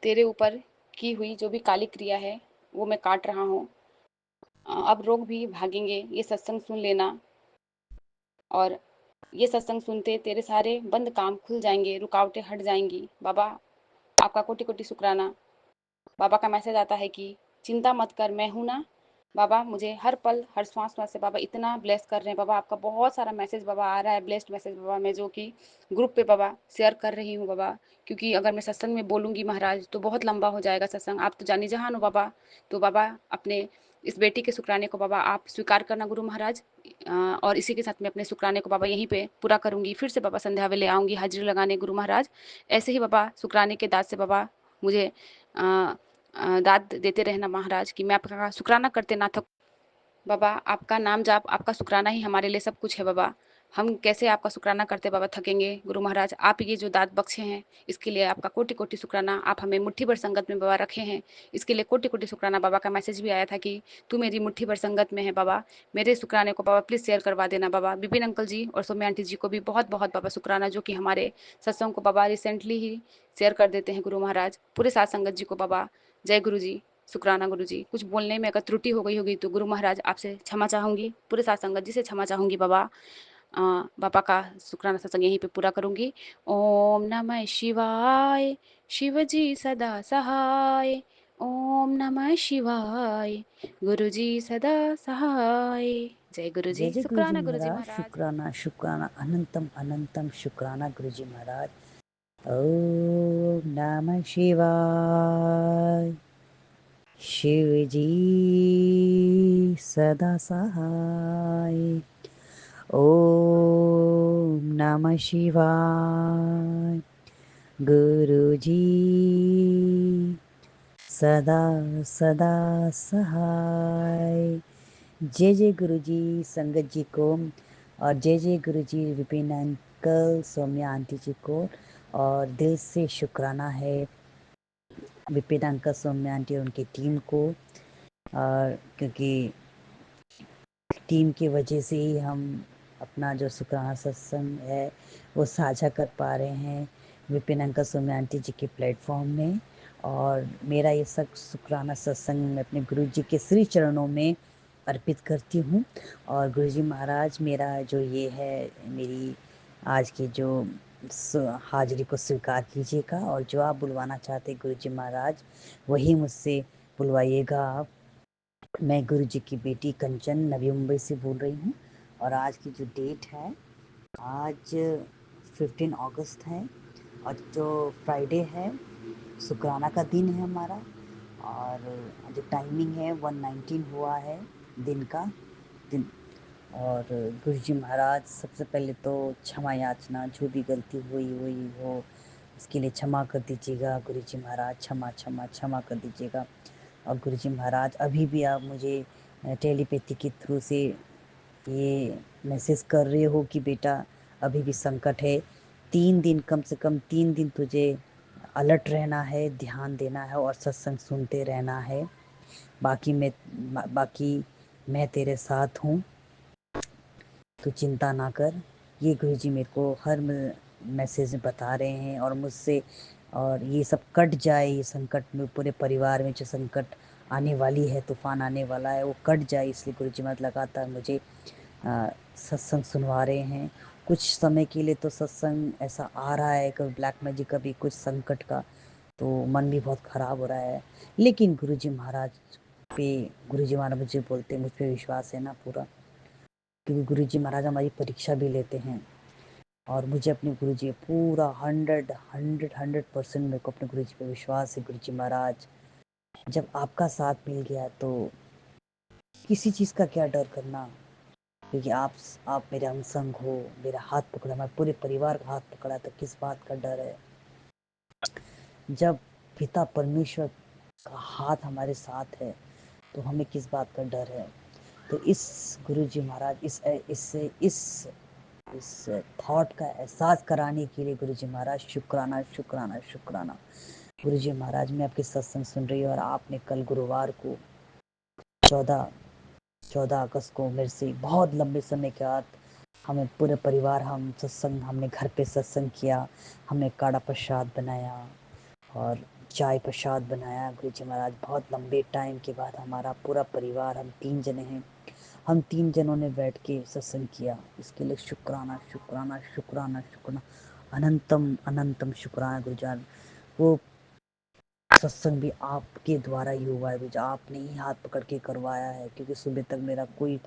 तेरे ऊपर की हुई जो भी काली क्रिया है वो मैं काट रहा हूँ, अब रोग भी भागेंगे, ये सत्संग सुन लेना, और ये सत्संग सुनते तेरे सारे बंद काम खुल जाएंगे, रुकावटें हट जाएंगी। बाबा आपका कोटि कोटि शुक्राना। बाबा का मैसेज आता है कि चिंता मत कर, मैं हूं ना। बाबा मुझे हर पल हर श्वास श्वास से बाबा इतना ब्लेस कर रहे हैं बाबा, आपका बहुत सारा मैसेज बाबा आ रहा है, ब्लेस्ड मैसेज बाबा, मैं जो कि ग्रुप पे बाबा शेयर कर रही हूँ बाबा। क्योंकि अगर मैं सत्संग में बोलूँगी महाराज तो बहुत लंबा हो जाएगा सत्संग, आप तो जानी जहान हो बाबा। तो बाबा अपने इस बेटी के शुक्राने को बाबा आप स्वीकार करना गुरु महाराज। और इसी के साथ में अपने शुक्राने को बाबा यहीं पे पूरा करूंगी, फिर से बाबा संध्या वेले आऊंगी हाजिरी लगाने गुरु महाराज। ऐसे ही बाबा शुक्राने के दाद से बाबा मुझे दाद देते रहना महाराज कि मैं आपका शुक्राना करते ना थकूं। बाबा आपका नाम जाप, आपका शुक्राना ही हमारे लिए सब कुछ है बाबा। हम कैसे आपका शुक्राना करते बाबा थकेंगे। गुरु महाराज आप ये जो दात बख्शे हैं इसके लिए आपका कोटि कोटि शुक्राना। आप हमें मुट्ठी भर संगत में बाबा रखे हैं, इसके लिए कोटि कोटि शुक्राना। बाबा का मैसेज भी आया था कि तू मेरी मुट्ठी भर संगत में है बाबा। मेरे शुक्राने को बाबा प्लीज़ शेयर करवा देना बाबा। विपिन अंकल जी और सौम्या आंटी जी को भी बहुत बहुत बाबा शुक्राना, जो कि हमारे सत्संग को बाबा रिसेंटली ही शेयर कर देते हैं। गुरु महाराज पूरे साथ संगत जी को बाबा जय गुरु जी, शुक्राना गुरु जी। कुछ बोलने में अगर त्रुटि हो गई होगी तो गुरु महाराज आपसे क्षमा चाहूँगी, पूरे साथ संगत जी से क्षमा चाहूँगी बाबा। बाबा का शुक्राना सत्संग यहीं पे पूरा करूँगी। ओम नमः शिवाय, शिव जी सदा सहाय। ओम नमः शिवाय, गुरु जी सदा सहाय। जय गुरु जय जी, जय गुरुजी शुक्राना गुरु जी महाराज। महाराज। शुक्राना शुक्राना अनंतम अनंतम शुक्राना गुरुजी महाराज। ओम नमः शिवाय, शिव जी सदा सहाय। ओम नमः शिवाय, गुरु जी सदा सदा सहाय। जय जय गुरु जी संगत जी को, और जय जय गुरु जी विपिन अंकल, सौम्या आंटी जी को। और दिल से शुक्राना है विपिन अंकल, सौम्या आंटी और उनकी टीम को, और क्योंकि टीम की वजह से ही हम अपना जो शुक्राना सत्संग है वो साझा कर पा रहे हैं विपिन अंकल, सौम्या आंटी जी के प्लेटफॉर्म में। और मेरा ये सब शुक्राना सत्संग मैं अपने गुरु जी के श्री चरणों में अर्पित करती हूँ। और गुरु जी महाराज मेरा जो ये है, मेरी आज की जो हाजिरी को स्वीकार कीजिएगा, और जो आप बुलवाना चाहते गुरु जी महाराज वही मुझसे बुलवाइएगा आप। मैं गुरु जी की बेटी कंचन नवी मुंबई से बोल रही हूँ। और आज की जो डेट है, आज 15 अगस्त है, और जो फ्राइडे है शुक्राना का दिन है हमारा। और जो टाइमिंग है 1:19 हुआ है दिन का दिन। और गुरु जी महाराज सबसे पहले तो क्षमा याचना, जो भी गलती हुई हो उसके लिए क्षमा कर दीजिएगा गुरु जी महाराज। क्षमा क्षमा क्षमा कर दीजिएगा। और गुरु जी महाराज अभी भी आप मुझे टेलीपैथी के थ्रू से ये मैसेज कर रहे हो कि बेटा अभी भी संकट है, 3 दिन, कम से कम 3 दिन तुझे अलर्ट रहना है, ध्यान देना है और सत्संग सुनते रहना है। बाकी मैं तेरे साथ हूँ, तो चिंता ना कर। ये गुरुजी मेरे को हर मैसेज में बता रहे हैं। और मुझसे, और ये सब कट जाए, ये संकट में पूरे परिवार में जो संकट आने वाली है, तूफान आने वाला है, वो कट जाए, इसलिए गुरुजी महाराज लगातार मुझे सत्संग सुनवा रहे हैं। कुछ समय के लिए तो सत्संग ऐसा आ रहा है, कभी ब्लैक मैजिक, कभी कुछ संकट का, तो मन भी बहुत ख़राब हो रहा है। लेकिन गुरुजी महाराज मुझे बोलते हैं, मुझ पे विश्वास है ना पूरा, क्योंकि गुरुजी महाराज हमारी परीक्षा भी लेते हैं। और मुझे अपने गुरुजी पूरा 100% मेरे को अपने गुरुजी पे विश्वास है। गुरुजी महाराज जब आपका साथ मिल गया तो किसी चीज़ का क्या डर करना, क्योंकि आप मेरे अंग संग हो, मेरा हाथ पकड़ा, मैं पूरे परिवार का हाथ पकड़ा, तो किस बात का डर है। जब पिता परमेश्वर का हाथ हमारे साथ है तो हमें किस बात का डर है। तो इस गुरुजी महाराज इस थॉट का एहसास कराने के लिए गुरुजी महाराज शुक्राना शुक्राना शुक्राना। गुरुजी महाराज मैं आपके सत्संग सुन रही हूँ, और आपने कल गुरुवार को 14 अगस्त को मेरे से बहुत लंबे समय के बाद हमें पूरे परिवार हमने घर पे सत्संग किया। हमने काढ़ा प्रसाद बनाया और चाय प्रसाद बनाया। गुरु जी महाराज बहुत लंबे टाइम के बाद हमारा पूरा परिवार, हम 3 जने हैं, हम 3 जनों ने बैठ के सत्संग किया। इसके लिए शुक्राना शुक्राना शुक्राना शुक्राना, अनंतम अनंतम शुक्राना गुरु जी। वो सत्संग भी आपके द्वारा ही हुआ है गुरु जी, आपने ही हाथ पकड़ के करवाया है, क्योंकि सुबह तक मेरा कोई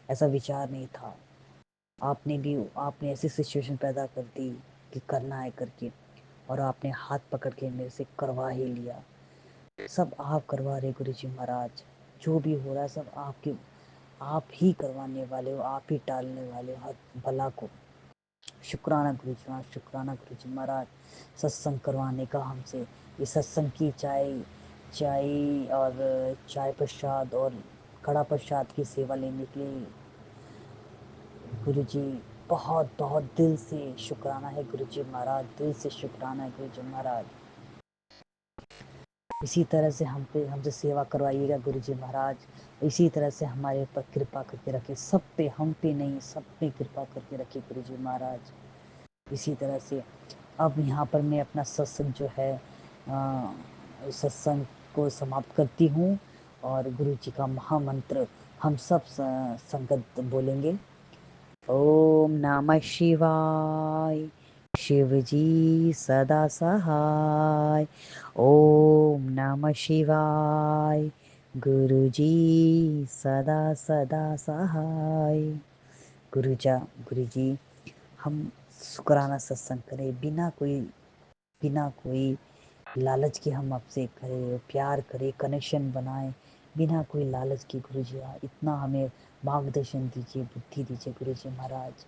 ऐसा विचार नहीं था। आपने ऐसी सिचुएशन पैदा कर दी कि करना है करके, और आपने हाथ पकड़ के मेरे से करवा ही लिया। सब आप करवा रहे गुरु जी महाराज, जो भी हो रहा है सब आप ही करवाने वाले हो, आप ही टालने वाले हो हर भला को। शुक्राना गुरु जी महाराज, शुक्राना गुरु जी महाराज, सत्संग करवाने का हमसे। ये सत्संग की चाहे चाय और चाय प्रसाद और कड़ा प्रसाद की सेवा लेने के लिए गुरुजी बहुत बहुत दिल से शुक्राना है गुरुजी महाराज, दिल से शुक्राना है गुरुजी महाराज। इसी तरह से हमसे सेवा करवाइएगा गुरुजी महाराज, इसी तरह से हमारे ऊपर कृपा करके रखे, सब पे, हम पे नहीं सब पे कृपा करके रखे गुरुजी महाराज। इसी तरह से अब यहाँ पर मैं अपना सत्संग जो है सत्संग को समाप्त करती हूँ और गुरुजी का महामंत्र हम सब संगत बोलेंगे। ओम नमः शिवाय, शिवजी सदा सहाय। ओम नमः शिवाय, गुरुजी सदा सदा सहाय। गुरुजी हम शुक्राना सत्संग करें बिना कोई लालच के, हम आपसे करें, प्यार करें, कनेक्शन बनाएं बिना कोई लालच के। गुरुजी इतना हमें मार्गदर्शन दीजिए, बुद्धि दीजिए गुरुजी महाराज।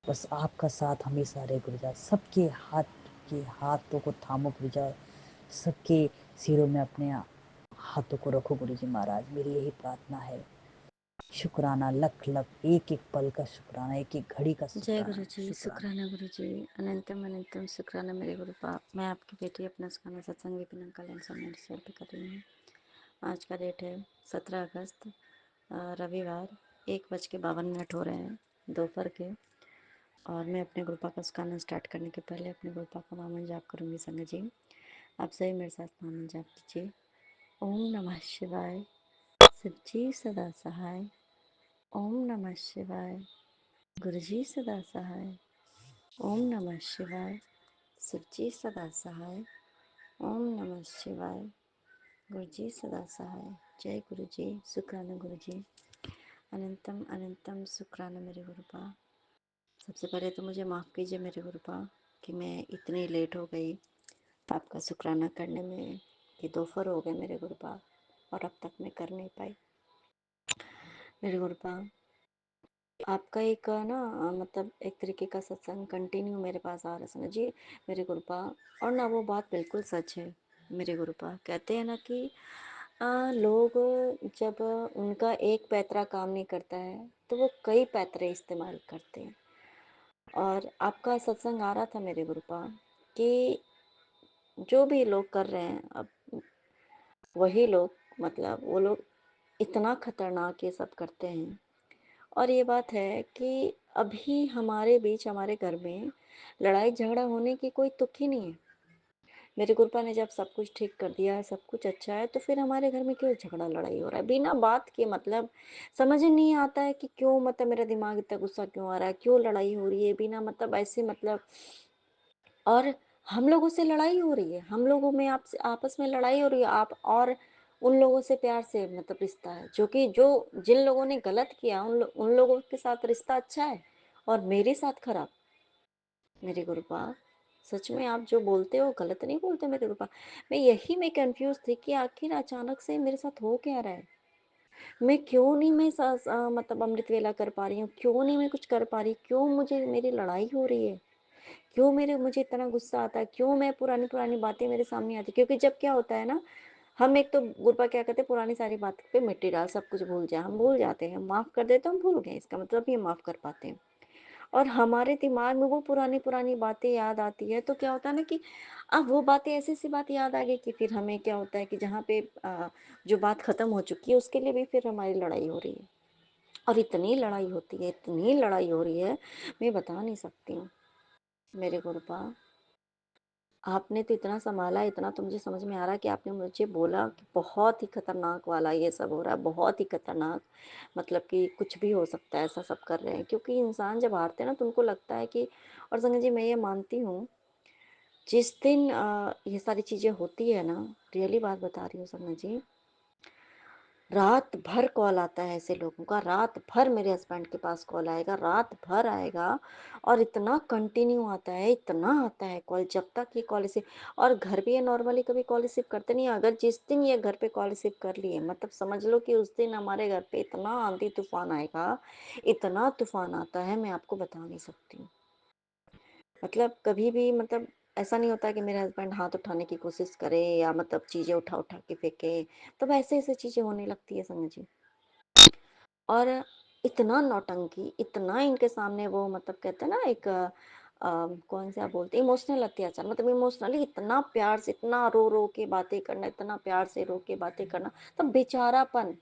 बस आपका साथ हमेशा रहे गुरुजी। सबके हाथों को थामो गुरुजी, सबके सिरों में अपने हाथों को रखो गुरुजी महाराज। मेरी यही प्रार्थना है। शुक्राना लख लख, एक एक पल का शुक्राना, एक एक घड़ी का जय शुक्राना। गुरु जी, शुक्राना गुरु जी, अनंतम अनंतम शुक्राना मेरे गुरु पाप। मैं आपकी बेटी अपना सुखाना सत्संग विपिन कल्याण स्वामी शेयर पे कर रही हूँ। आज का डेट है 17 अगस्त, रविवार, 1:52 हो रहे हैं दोपहर के। और मैं अपने गुरुपा का सुखाना स्टार्ट करने के पहले अपने गुरुपा का मामन जाप करूँगी। संगत जी आप सही मेरे साथ मामन जाप कीजिए। ओम नमः शिवाय, शिव जी सदा सहाय। ओम नमः शिवाय, गुरुजी सदा सहाय। ओम नमः शिवाय, शिवजी सदा सहाय। ओम नमः शिवाय, गुरुजी सदा सहाय। जय गुरुजी, शुक्राना गुरुजी, अनंतम अनंतम शुक्राना मेरे गुरुपा। सबसे पहले तो मुझे माफ़ कीजिए मेरे गुरुपा कि मैं इतनी लेट हो गई आपका शुक्राना करने में, कि दोपहर हो गए मेरे गुरुपा और अब तक मैं कर नहीं पाई मेरे गुरुपा। आपका एक ना मतलब एक तरीके का सत्संग कंटिन्यू मेरे पास आ रहा है समझिए मेरे गुरुपा। और ना वो बात बिल्कुल सच है मेरे गुरुपा। कहते हैं ना कि लोग जब उनका एक पैतरा काम नहीं करता है तो वो कई पैतरे इस्तेमाल करते हैं। और आपका सत्संग आ रहा था मेरे गुरुपा कि जो भी लोग कर रहे हैं अब वही लोग, मतलब वो लोग इतना खतरनाक ये सब करते हैं। और ये बात है कि अभी हमारे बीच, हमारे घर में लड़ाई झगड़ा होने की कोई तुक ही नहीं है। मेरे गुरुपा ने जब सब कुछ ठीक कर दिया है, सब कुछ अच्छा है, तो फिर हमारे घर में क्यों झगड़ा लड़ाई हो रहा है बिना बात के। मतलब समझ ही नहीं आता है कि क्यों, मतलब मेरा दिमाग इतना गुस्सा क्यों आ रहा है, क्यों लड़ाई हो रही है बिना मतलब ऐसे मतलब। और हम लोगों से लड़ाई हो रही है, हम लोगों में आपस में लड़ाई हो रही है। आप और उन लोगों से प्यार से मतलब रिश्ता है, जो जिन लोगों ने गलत किया उन लोगों के साथ रिश्ता अच्छा है और मेरे साथ खराब। मेरे गुरुपा सच में आप जो बोलते हो गलत नहीं बोलते मेरे गुरुपा। मैं कंफ्यूज थी कि आखिर अचानक से मेरे साथ हो क्या रहा है। मैं क्यों नहीं मैं मतलब अमृत वेला कर पा रही हूँ, क्यों नहीं मैं कुछ कर पा रही, क्यों मुझे मेरी लड़ाई हो रही है, क्यों मुझे इतना गुस्सा आता है, क्यों मैं पुरानी पुरानी बातें मेरे सामने आती। क्योंकि जब क्या होता है ना, हम एक तो गुरुपा क्या कहते हैं, पुरानी सारी बात पे मिट्टी डाल, सब कुछ भूल जाए, हम भूल जाते हैं, माफ़ कर देते हम भूल गए, इसका मतलब ये माफ़ कर पाते हैं। और हमारे दिमाग में वो पुरानी पुरानी बातें याद आती है, तो क्या होता है ना कि अब वो बातें, ऐसी सी बात याद आ गई कि फिर हमें क्या होता है कि जहाँ पे जो बात ख़त्म हो चुकी है उसके लिए भी फिर हमारी लड़ाई हो रही है। और इतनी लड़ाई होती है, इतनी लड़ाई हो रही है, मैं बता नहीं सकती हूँ मेरे गुरुपा। आपने तो इतना संभाला, इतना तो मुझे समझ में आ रहा है कि आपने मुझे बोला कि बहुत ही खतरनाक वाला ये सब हो रहा है, बहुत ही खतरनाक। मतलब कि कुछ भी हो सकता है, ऐसा सब कर रहे हैं। क्योंकि इंसान जब हारते हैं ना तो उनको लगता है कि, और संगत जी मैं ये मानती हूँ, जिस दिन ये सारी चीज़ें होती है ना, रियली बात बता रही हूँ संगत जी, रात भर कॉल आता है ऐसे लोगों का, रात भर मेरे हस्बैंड के पास कॉल आएगा, रात भर आएगा। और इतना कंटिन्यू आता है, इतना आता है कॉल, जब तक ये कॉल रिसीव। और घर भी ये नॉर्मली कभी कॉल रिसीव करते नहीं। अगर जिस दिन ये घर पे कॉल रिसीव कर लिए, मतलब समझ लो कि उस दिन हमारे घर पे इतना आंधी तूफान आएगा, इतना तूफान आता है मैं आपको बता नहीं सकती हूँ। मतलब कभी भी मतलब ऐसा नहीं होता कि मेरे हस्बैंड हाथ उठाने की कोशिश करे या मतलब चीज़ें उठा-उठा के फेंके, तब ऐसे-ऐसे चीज़ें होने लगती है संग जी। और इतना नौटंकी, इतना इनके सामने वो मतलब कहते हैं ना एक कौन सा बोलते हैं इमोशनल अत्याचार, मतलब इमोशनली इतना प्यार से, इतना रो-रो के बातें करना, इतना प्यार से रो के बातें करना, तब बेचारापन,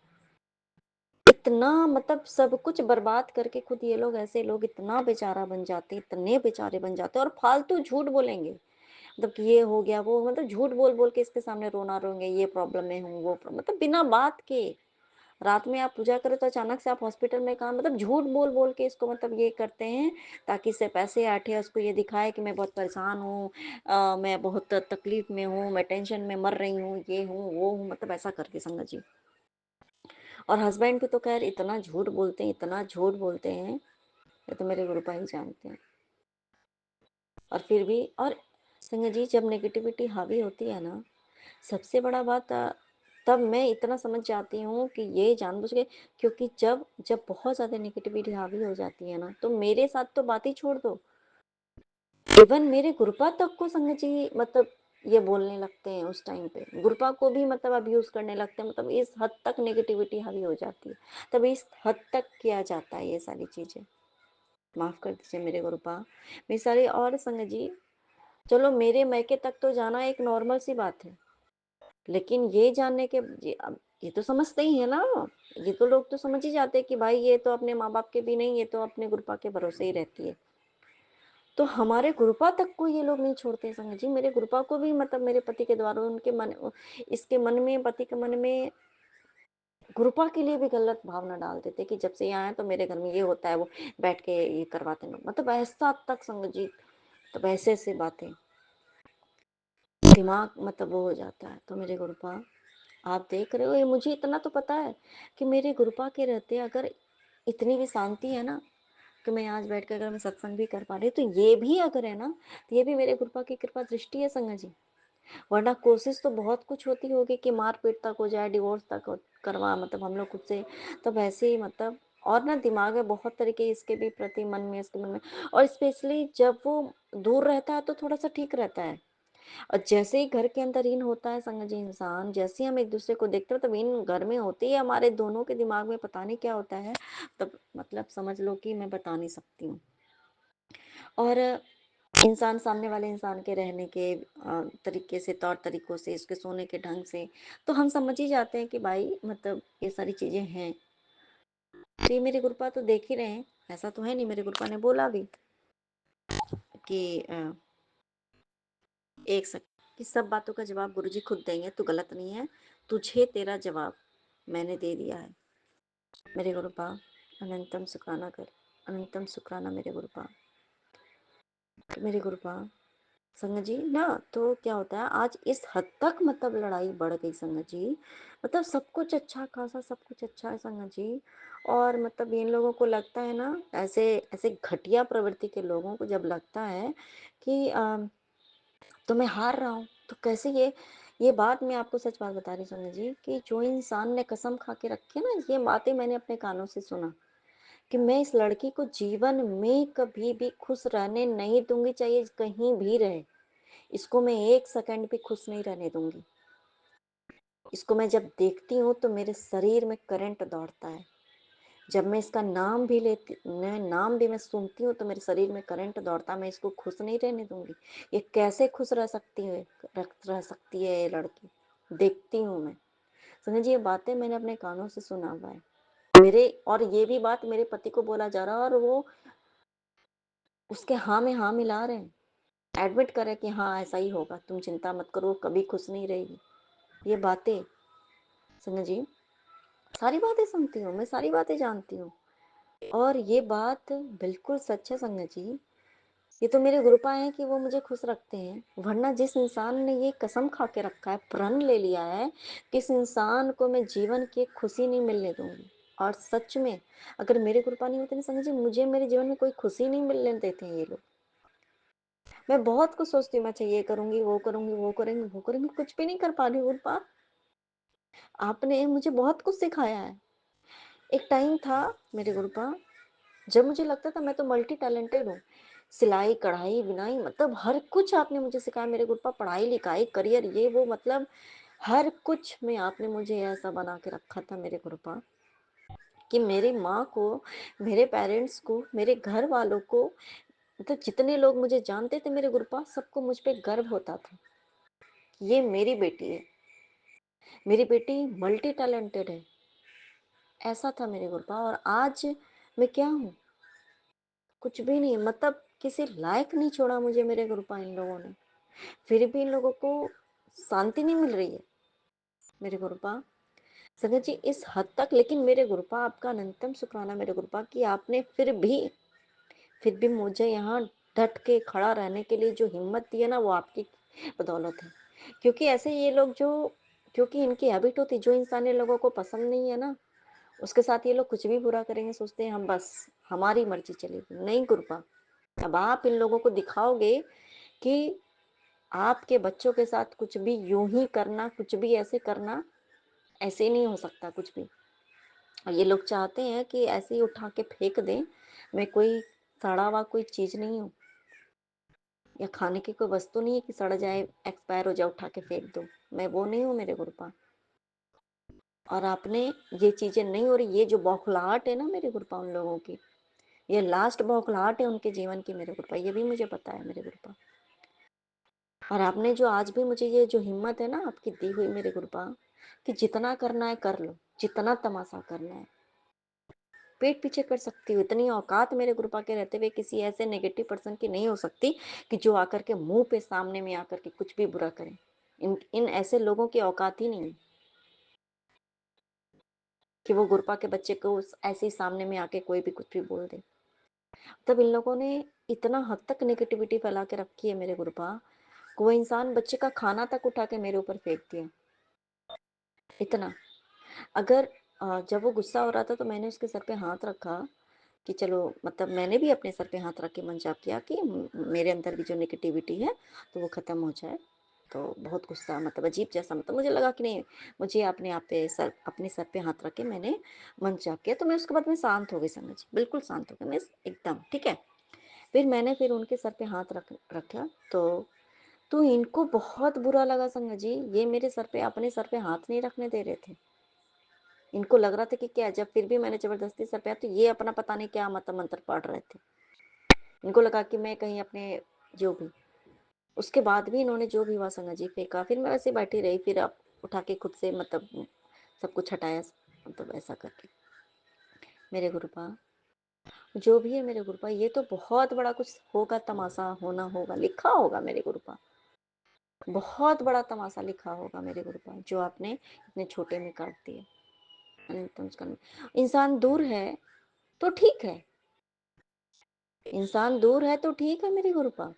इतना मतलब सब कुछ बर्बाद करके खुद ये लोग, ऐसे लोग इतना बेचारा बन जाते हैं, इतने बेचारे बन जाते हैं और फालतू झूठ बोलेंगे। मतलब कि ये हो गया, वो मतलब झूठ बोल-बोल के इसके सामने रोना रोएँगे, ये प्रॉब्लम में हूँ, वो मतलब बिना बात के। रात में आप पूजा करें तो अचानक से आप हॉस्पिटल में कहाँ, मतलब झूठ बोल-बोल के इसको मतलब ये करते हैं ताकि इससे पैसे ऐंठे, उसको ये दिखाए कि मैं बहुत परेशान हूँ, मैं बहुत तकलीफ में हूँ, मैं टेंशन में मर रही हूँ, ये हूँ, वो हूँ, मतलब ऐसा करके संगत जी। और हस्बैंड भी तो ख़ैर इतना झूठ बोलते हैं, इतना झूठ बोलते हैं, ये तो मेरे गुरुपा ही जानते हैं। और फिर भी और संगत जी जब नेगेटिविटी हावी होती है ना, सबसे बड़ा बात तब मैं इतना समझ जाती हूँ कि ये जानबूझ के, क्योंकि जब जब बहुत ज़्यादा नेगेटिविटी हावी हो जाती है ना, तो मेरे साथ तो बात ही छोड़ दो, इवन मेरे गुरुपा तक को संगत जी मतलब ये बोलने लगते हैं उस टाइम पे, गुरुपा को भी मतलब अब्यूज़ करने लगते हैं, मतलब इस हद तक नेगेटिविटी हावी हो जाती है, तब इस हद तक किया जाता है ये सारी चीज़ें। माफ़ कर दीजिए मेरे गुरुपा, मेरी सारी और संगत जी, चलो मेरे मायके तक तो जाना एक नॉर्मल सी बात है। लेकिन ये जानने के ये अब ये तो समझते ही है ना, ये तो लोग तो समझ ही जाते हैं कि भाई ये तो अपने माँ-बाप के भी नहीं, ये तो अपने गुरुपा के भरोसे ही रहती है। तो हमारे गुरुपा तक को ये लोग नहीं छोड़ते संगत जी, मेरे गुरुपा को भी मतलब मेरे पति के द्वारा उनके मन इसके मन में, पति के मन में गुरुपा के लिए भी गलत भावना डाल देते कि जब से यहाँ आए तो मेरे घर में ये होता है, वो बैठ के ये करवाते हैं, मतलब ऐसा तक संगत जी, तब ऐसे-ऐसे बातें, दिमाग मतलब वो हो जाता है। तो मेरे गुरुपा आप देख रहे हो, ये मुझे इतना तो पता है कि मेरे गुरुपा के रहते अगर इतनी भी शांति है ना, कि मैं आज बैठ कर अगर मैं सत्संग भी कर पा रही हूँ, तो ये भी अगर है ना, तो ये भी मेरे गुरुपा की कृपा दृष्टि है संगत जी। वरना कोशिश तो बहुत कुछ होती होगी कि मार-पीट तक हो जाए, डिवोर्स तक हो करवा मतलब हम लोग खुद से, तब ऐसे ही मतलब और ना दिमाग में बहुत तरीके इसके भी प्रति मन में, इसके मन में, और स्पेशली जब वो दूर रहता है तो थोड़ा-सा ठीक रहता है। और जैसे ही घर के अंदर इन होता है संगत जी इंसान, जैसे ही हम एक-दूसरे को देखते हो तब इन घर में होते ही हमारे दोनों के दिमाग में पता नहीं क्या होता है, तब मतलब समझ लो कि मैं बता नहीं सकती हूँ। और इंसान सामने वाले इंसान के रहने के तरीके से, तौर-तरीकों से, इसके सोने के ढंग से, तो हम समझ ही जाते हैं कि भाई मतलब ये सारी चीज़ें हैं। तो ये मेरे गुरुपा तो देख ही रहे हैं, ऐसा तो है नहीं, मेरे गुरुपा ने बोला भी कि एक सेकंड, कि सब बातों का जवाब गुरुजी खुद देंगे, तू गलत नहीं है, तुझे तेरा जवाब मैंने दे दिया है। मेरे गुरुपा अनंतम शुक्राना कर, अनंतम शुक्राना मेरे गुरुपा। तो मेरे गुरुपा संगत जी ना, तो क्या होता है आज इस हद तक मतलब लड़ाई बढ़ गई संगत जी, मतलब सब कुछ अच्छा खासा, सब कुछ अच्छा है संगत जी। और मतलब इन लोगों को लगता है ना, ऐसे ऐसे घटिया प्रवृत्ति के लोगों को जब लगता है कि तो मैं हार रहा हूँ, तो कैसे ये बात मैं आपको सच बात बता रही हूँ संगत जी, कि जो इंसान ने कसम खा के रखी है ना, ये बातें मैंने अपने कानों से सुना कि मैं इस लड़की को जीवन में कभी भी खुश रहने नहीं दूंगी, चाहे कहीं भी रहे, इसको मैं एक सेकंड भी खुश नहीं रहने दूंगी। इसको मैं जब देखती हूँ तो मेरे शरीर में करंट दौड़ता है, जब मैं इसका नाम भी लेती, मैं नाम भी मैं सुनती हूँ तो मेरे शरीर में करंट दौड़ता, मैं इसको खुश नहीं रहने दूंगी। ये कैसे खुश रह सकती है, रह सकती है ये लड़की, देखती हूँ मैं। समझिए ये बातें मैंने अपने कानों से सुना हुआ है मेरे, और ये भी बात मेरे पति को बोला जा रहा है और वो उसके हाँ में हाँ मिला रहे हैं, एडमिट करे कि हाँ ऐसा ही होगा, तुम चिंता मत करो, कभी खुश नहीं रहेगी। ये बातें समझ जी, सारी बातें सुनती हूँ मैं, सारी बातें जानती हूँ, और ये बात बिल्कुल सच है संगत जी। ये तो मेरे गुरुपा हैं कि वो मुझे खुश रखते हैं, वरना जिस इंसान ने ये कसम खा के रखा है, प्रण ले लिया है कि इस इंसान को मैं जीवन की एक खुशी नहीं मिलने दूंगी, और सच में अगर मेरे गुरुपा नहीं होते ना संगत जी, मुझे मेरे जीवन में कोई खुशी नहीं मिलने देते हैं ये लोग। मैं बहुत कुछ सोचती हूँ, मैं अच्छा ये करूंगी, वो करूंगी, वो करेंगे, वो करेंगे, कुछ भी नहीं कर पा रही हूँ गुरुपा। आपने मुझे बहुत कुछ सिखाया है। एक टाइम था मेरे गुरुपा, जब मुझे लगता था मैं तो मल्टी टैलेंटेड हूँ, सिलाई, कढ़ाई, बुनाई मतलब हर कुछ आपने मुझे सिखाया मेरे गुरुपा, पढ़ाई-लिखाई, करियर ये वो मतलब हर कुछ में आपने मुझे ऐसा बना के रखा था मेरे गुरुपा, कि मेरी माँ को, मेरे पेरेंट्स को, मेरे घर वालों को मतलब जितने लोग मुझे जानते थे मेरे गुरुपा सबको मुझ पे गर्व होता था, कि ये मेरी बेटी है, मेरी बेटी मल्टी टैलेंटेड है। ऐसा था मेरे गुरुपा और आज मैं क्या हूँ? कुछ भी नहीं मतलब किसी लायक नहीं छोड़ा मुझे मेरे गुरुपा इन लोगों ने। फिर भी इन लोगों को शांति नहीं मिल रही है मेरे गुरुपा। संगत जी इस हद तक लेकिन मेरे गुरुपा आपका अनंतम शुक्राना मेरे गुरुपा कि आपने फिर भी मुझे यहाँ डट के खड़ा रहने के लिए जो हिम्मत दी है ना वो आपकी बदौलत है। क्योंकि ऐसे ये लोग जो क्योंकि इनकी हैबिट होती जो इंसान इन लोगों को पसंद नहीं है ना उसके साथ ये लोग कुछ भी बुरा करेंगे सोचते हैं हम बस हमारी मर्जी चलेगी नहीं गुरुपा। अब आप इन लोगों को दिखाओगे कि आपके बच्चों के साथ कुछ भी यूं ही करना कुछ भी ऐसे करना ऐसे नहीं हो सकता कुछ भी। और ये लोग चाहते हैं कि ऐसे ही उठा के फेंक दें। मैं कोई सड़ा हुआ कोई चीज नहीं हूँ या खाने की कोई वस्तु नहीं है कि सड़ जाए एक्सपायर हो जाए उठा के फेंक दो। मैं वो नहीं हूँ मेरे गुरुपा। और आपने ये चीजें नहीं हो रही ये जो बौखलाहट है ना मेरे गुरुपा उन लोगों की ये लास्ट बौखलाहट है उनके जीवन की मेरे गुरुपा ये भी मुझे पता है मेरे गुरुपा। और आपने जो आज भी मुझे ये जो हिम्मत है ना आपकी दी हुई मेरे गुरुपा कि जितना करना है कर लो जितना तमाशा करना है पेट पीछे कर सकती हूँ इतनी औकात मेरे गुरुपा के रहते हुए किसी ऐसे नेगेटिव पर्सन की नहीं हो सकती कि जो आकर के मुंह पे सामने में आकर के कुछ भी बुरा करे। इन ऐसे लोगों की औकात ही नहीं है कि वो गुरुपा के बच्चे को ऐसे ही सामने में आके कोई भी कुछ भी बोल दे। तब इन लोगों ने इतना हद तक नेगेटिविटी फैला के रखी है मेरे गुरुपा वो इंसान बच्चे का खाना तक उठा के मेरे ऊपर फेंक दिया इतना। अगर जब वो गुस्सा हो रहा था तो मैंने उसके सर पे हाथ रखा कि चलो मतलब मैंने भी अपने सर पे हाथ रख के मन जाप किया कि मेरे अंदर भी जो नेगेटिविटी है तो वो ख़त्म हो जाए। तो बहुत गुस्सा मतलब अजीब जैसा मतलब मुझे लगा कि नहीं मुझे अपने आप पे सर अपने सर पे हाथ रख के मैंने मन जाप किया तो मैं उसके बाद में शांत हो गई समझ बिल्कुल शांत हो गई मैं एकदम ठीक है। फिर उनके सर पे हाथ रखा तो इनको बहुत बुरा लगा संगत जी ये मेरे सर पे अपने सर पे हाथ नहीं रखने दे रहे थे। इनको लग रहा था कि क्या जब फिर भी मैंने जबरदस्ती सर पे तो ये अपना पता नहीं क्या मतलब मंत्र पढ़ रहे थे। इनको लगा कि मैं कहीं अपने जो भी उसके बाद भी इन्होंने जो भी हुआ संगत जी फेंका फिर मैं वैसे बैठी रही फिर अब उठा के खुद से मतलब सब कुछ हटाया मतलब ऐसा करके मेरे गुरुपा जो भी है मेरे गुरुपा ये तो बहुत बड़ा कुछ होगा तमाशा होना होगा लिखा होगा मेरे गुरुपा बहुत बड़ा तमाशा लिखा होगा मेरे गुरुपा जो आपने इतने छोटे में काट दिए। इंसान दूर है तो ठीक है इंसान दूर है तो ठीक है मेरे गुरुपा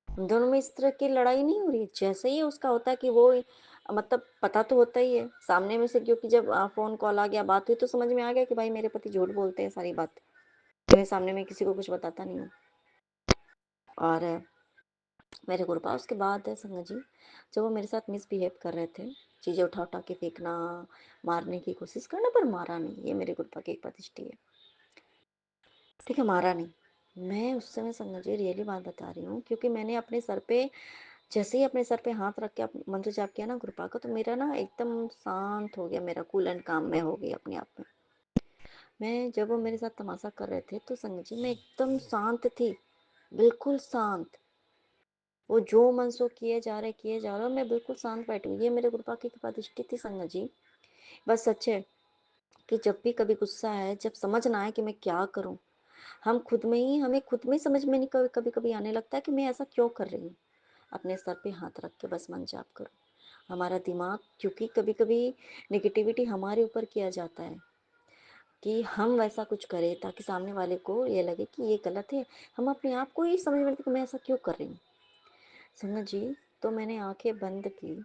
दोनों में इस तरह की लड़ाई नहीं हो रही जैसे ही उसका होता है कि वो मतलब पता तो होता ही है सामने में से क्योंकि जब फोन कॉल आ गया बात हुई तो समझ में आ गया कि भाई मेरे पति झूठ बोलते हैं सारी बात मैं सामने में किसी को कुछ बताता नहीं हूँ। और मेरे गुरुपा उसके बाद है संगत जी जब वो मेरे साथ मिसबिहेव कर रहे थे चीज़ें उठा उठा के फेंकना मारने की कोशिश करना पर मारा नहीं ये मेरे गुरुपा की एक प्रतिष्ठा है ठीक है मारा नहीं। मैं उस समय संगत जी रियली बात बता रही हूँ क्योंकि मैंने अपने सर पे जैसे ही अपने सर पे हाथ रख के मंत्र जाप किया ना गुरुपा का तो मेरा ना एकदम शांत हो गया मेरा कूल एंड काम में हो गई अपने आप में। मैं जब वो मेरे साथ तमाशा कर रहे थे तो संगत जी मैं एकदम शांत थी बिल्कुल शांत वो जो मन सो किए जा रहे मैं बिल्कुल शांत बैठी हुई ये मेरे गुरुपा की कृपा दृष्टि थी संगत जी। बस सच है कि जब भी कभी गुस्सा है जब समझ ना आए कि मैं क्या करूं हमें खुद में ही समझ में नहीं कभी कभी आने लगता है कि मैं ऐसा क्यों कर रही हूँ। अपने सर पे हाथ रख के बस मन जाप करो हमारा दिमाग क्योंकि कभी कभी नेगेटिविटी हमारे ऊपर किया जाता है कि हम वैसा कुछ करें ताकि सामने वाले को ये लगे कि ये गलत है। हम अपने आप को ही समझ में कि मैं ऐसा क्यों कर रही हूँ संगत जी। तो मैंने आंखें बंद की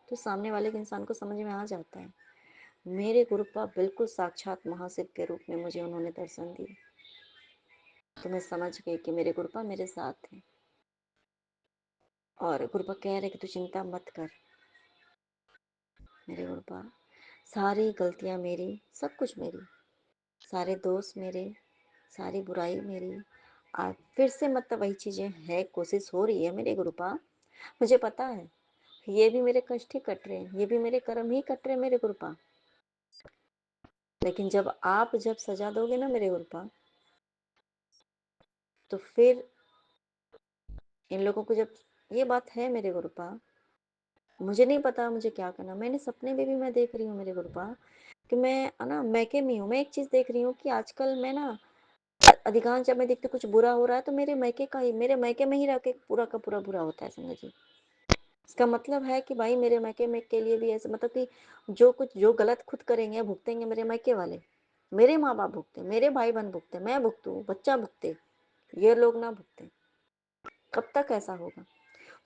तो सामने वाले के इंसान को समझ में आ जाता है मेरे गुरुपा बिल्कुल साक्षात महाशिव के रूप में मुझे उन्होंने दर्शन दिए। तो मैं समझ गई कि मेरे गुरुपा मेरे साथ हैं और गुरुपा कह रहे कि तू चिंता मत कर। मेरे गुरुपा सारी गलतियाँ मेरी सब कुछ मेरी सारे दोस्त मेरे सारी बुराई मेरी फिर से मतलब वही चीज़ें है, कोशिश हो रही है मेरे गुरुपा, मुझे पता है, ये भी मेरे कष्ट ही कट रहे हैं, ये भी मेरे कर्म ही कट रहे हैं मेरे गुरुपा। लेकिन जब सजा दोगे ना मेरे गुरुपा, तो फिर इन लोगों को जब ये बात है मेरे गुरुपा, मुझे नहीं पता मुझे क्या करना। मैंने सपने में भी मैं देख रही हूँ मेरे गुरुपा कि मैं ना मैके में हूँ। मैं एक चीज़ देख रही हूँ कि आजकल मैं ना अधिकांश जब मैं देखती हूँ कुछ बुरा हो रहा है तो मेरे मैके में ही रह के पूरा का पूरा बुरा होता है संगत जी। इसका मतलब है कि भाई मेरे मैके में के लिए भी ऐसे मतलब कि जो गलत खुद करेंगे भुगतेंगे मेरे मैके वाले, मेरे माँ बाप भुगते, मेरे भाई बहन भुगते, मैं भुगतू, बच्चा भुगते, ये लोग ना भुगते। कब तक ऐसा होगा?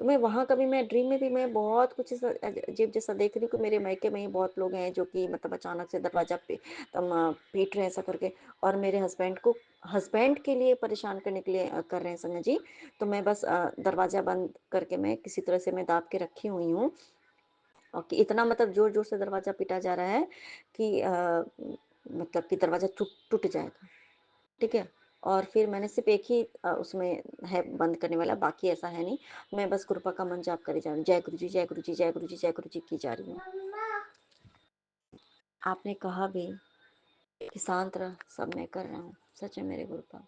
तो मैं वहाँ कभी मैं ड्रीम में भी मैं बहुत कुछ ऐसा अजीब जैसा देख रही हूँ कि मेरे मायके में ही बहुत लोग हैं जो कि मतलब अचानक से दरवाजा पे पीट रहे हैं ऐसा करके, और मेरे हस्बैंड के लिए परेशान करने के लिए कर रहे हैं संजय जी। तो मैं बस दरवाजा बंद करके मैं किसी तरह से मैं दाब के रखी हुई हूँ, और कि इतना मतलब जोर जोर से दरवाजा पीटा जा रहा है कि मतलब कि दरवाजा टूट टूट जाएगा। ठीक है? और फिर मैंने सिर्फ़ एक ही उसमें है बंद करने वाला, बाकी ऐसा है नहीं। मैं बस कृपा का मन जाप करे जा रही हूँ। जय गुरु जी, जय गुरु जी, जय गुरु जी, जय गुरु जी की जा रही हूँ। आपने कहा भी कि शांत रह, सब मैं कर रहा हूँ। सच है मेरे गुरुपा।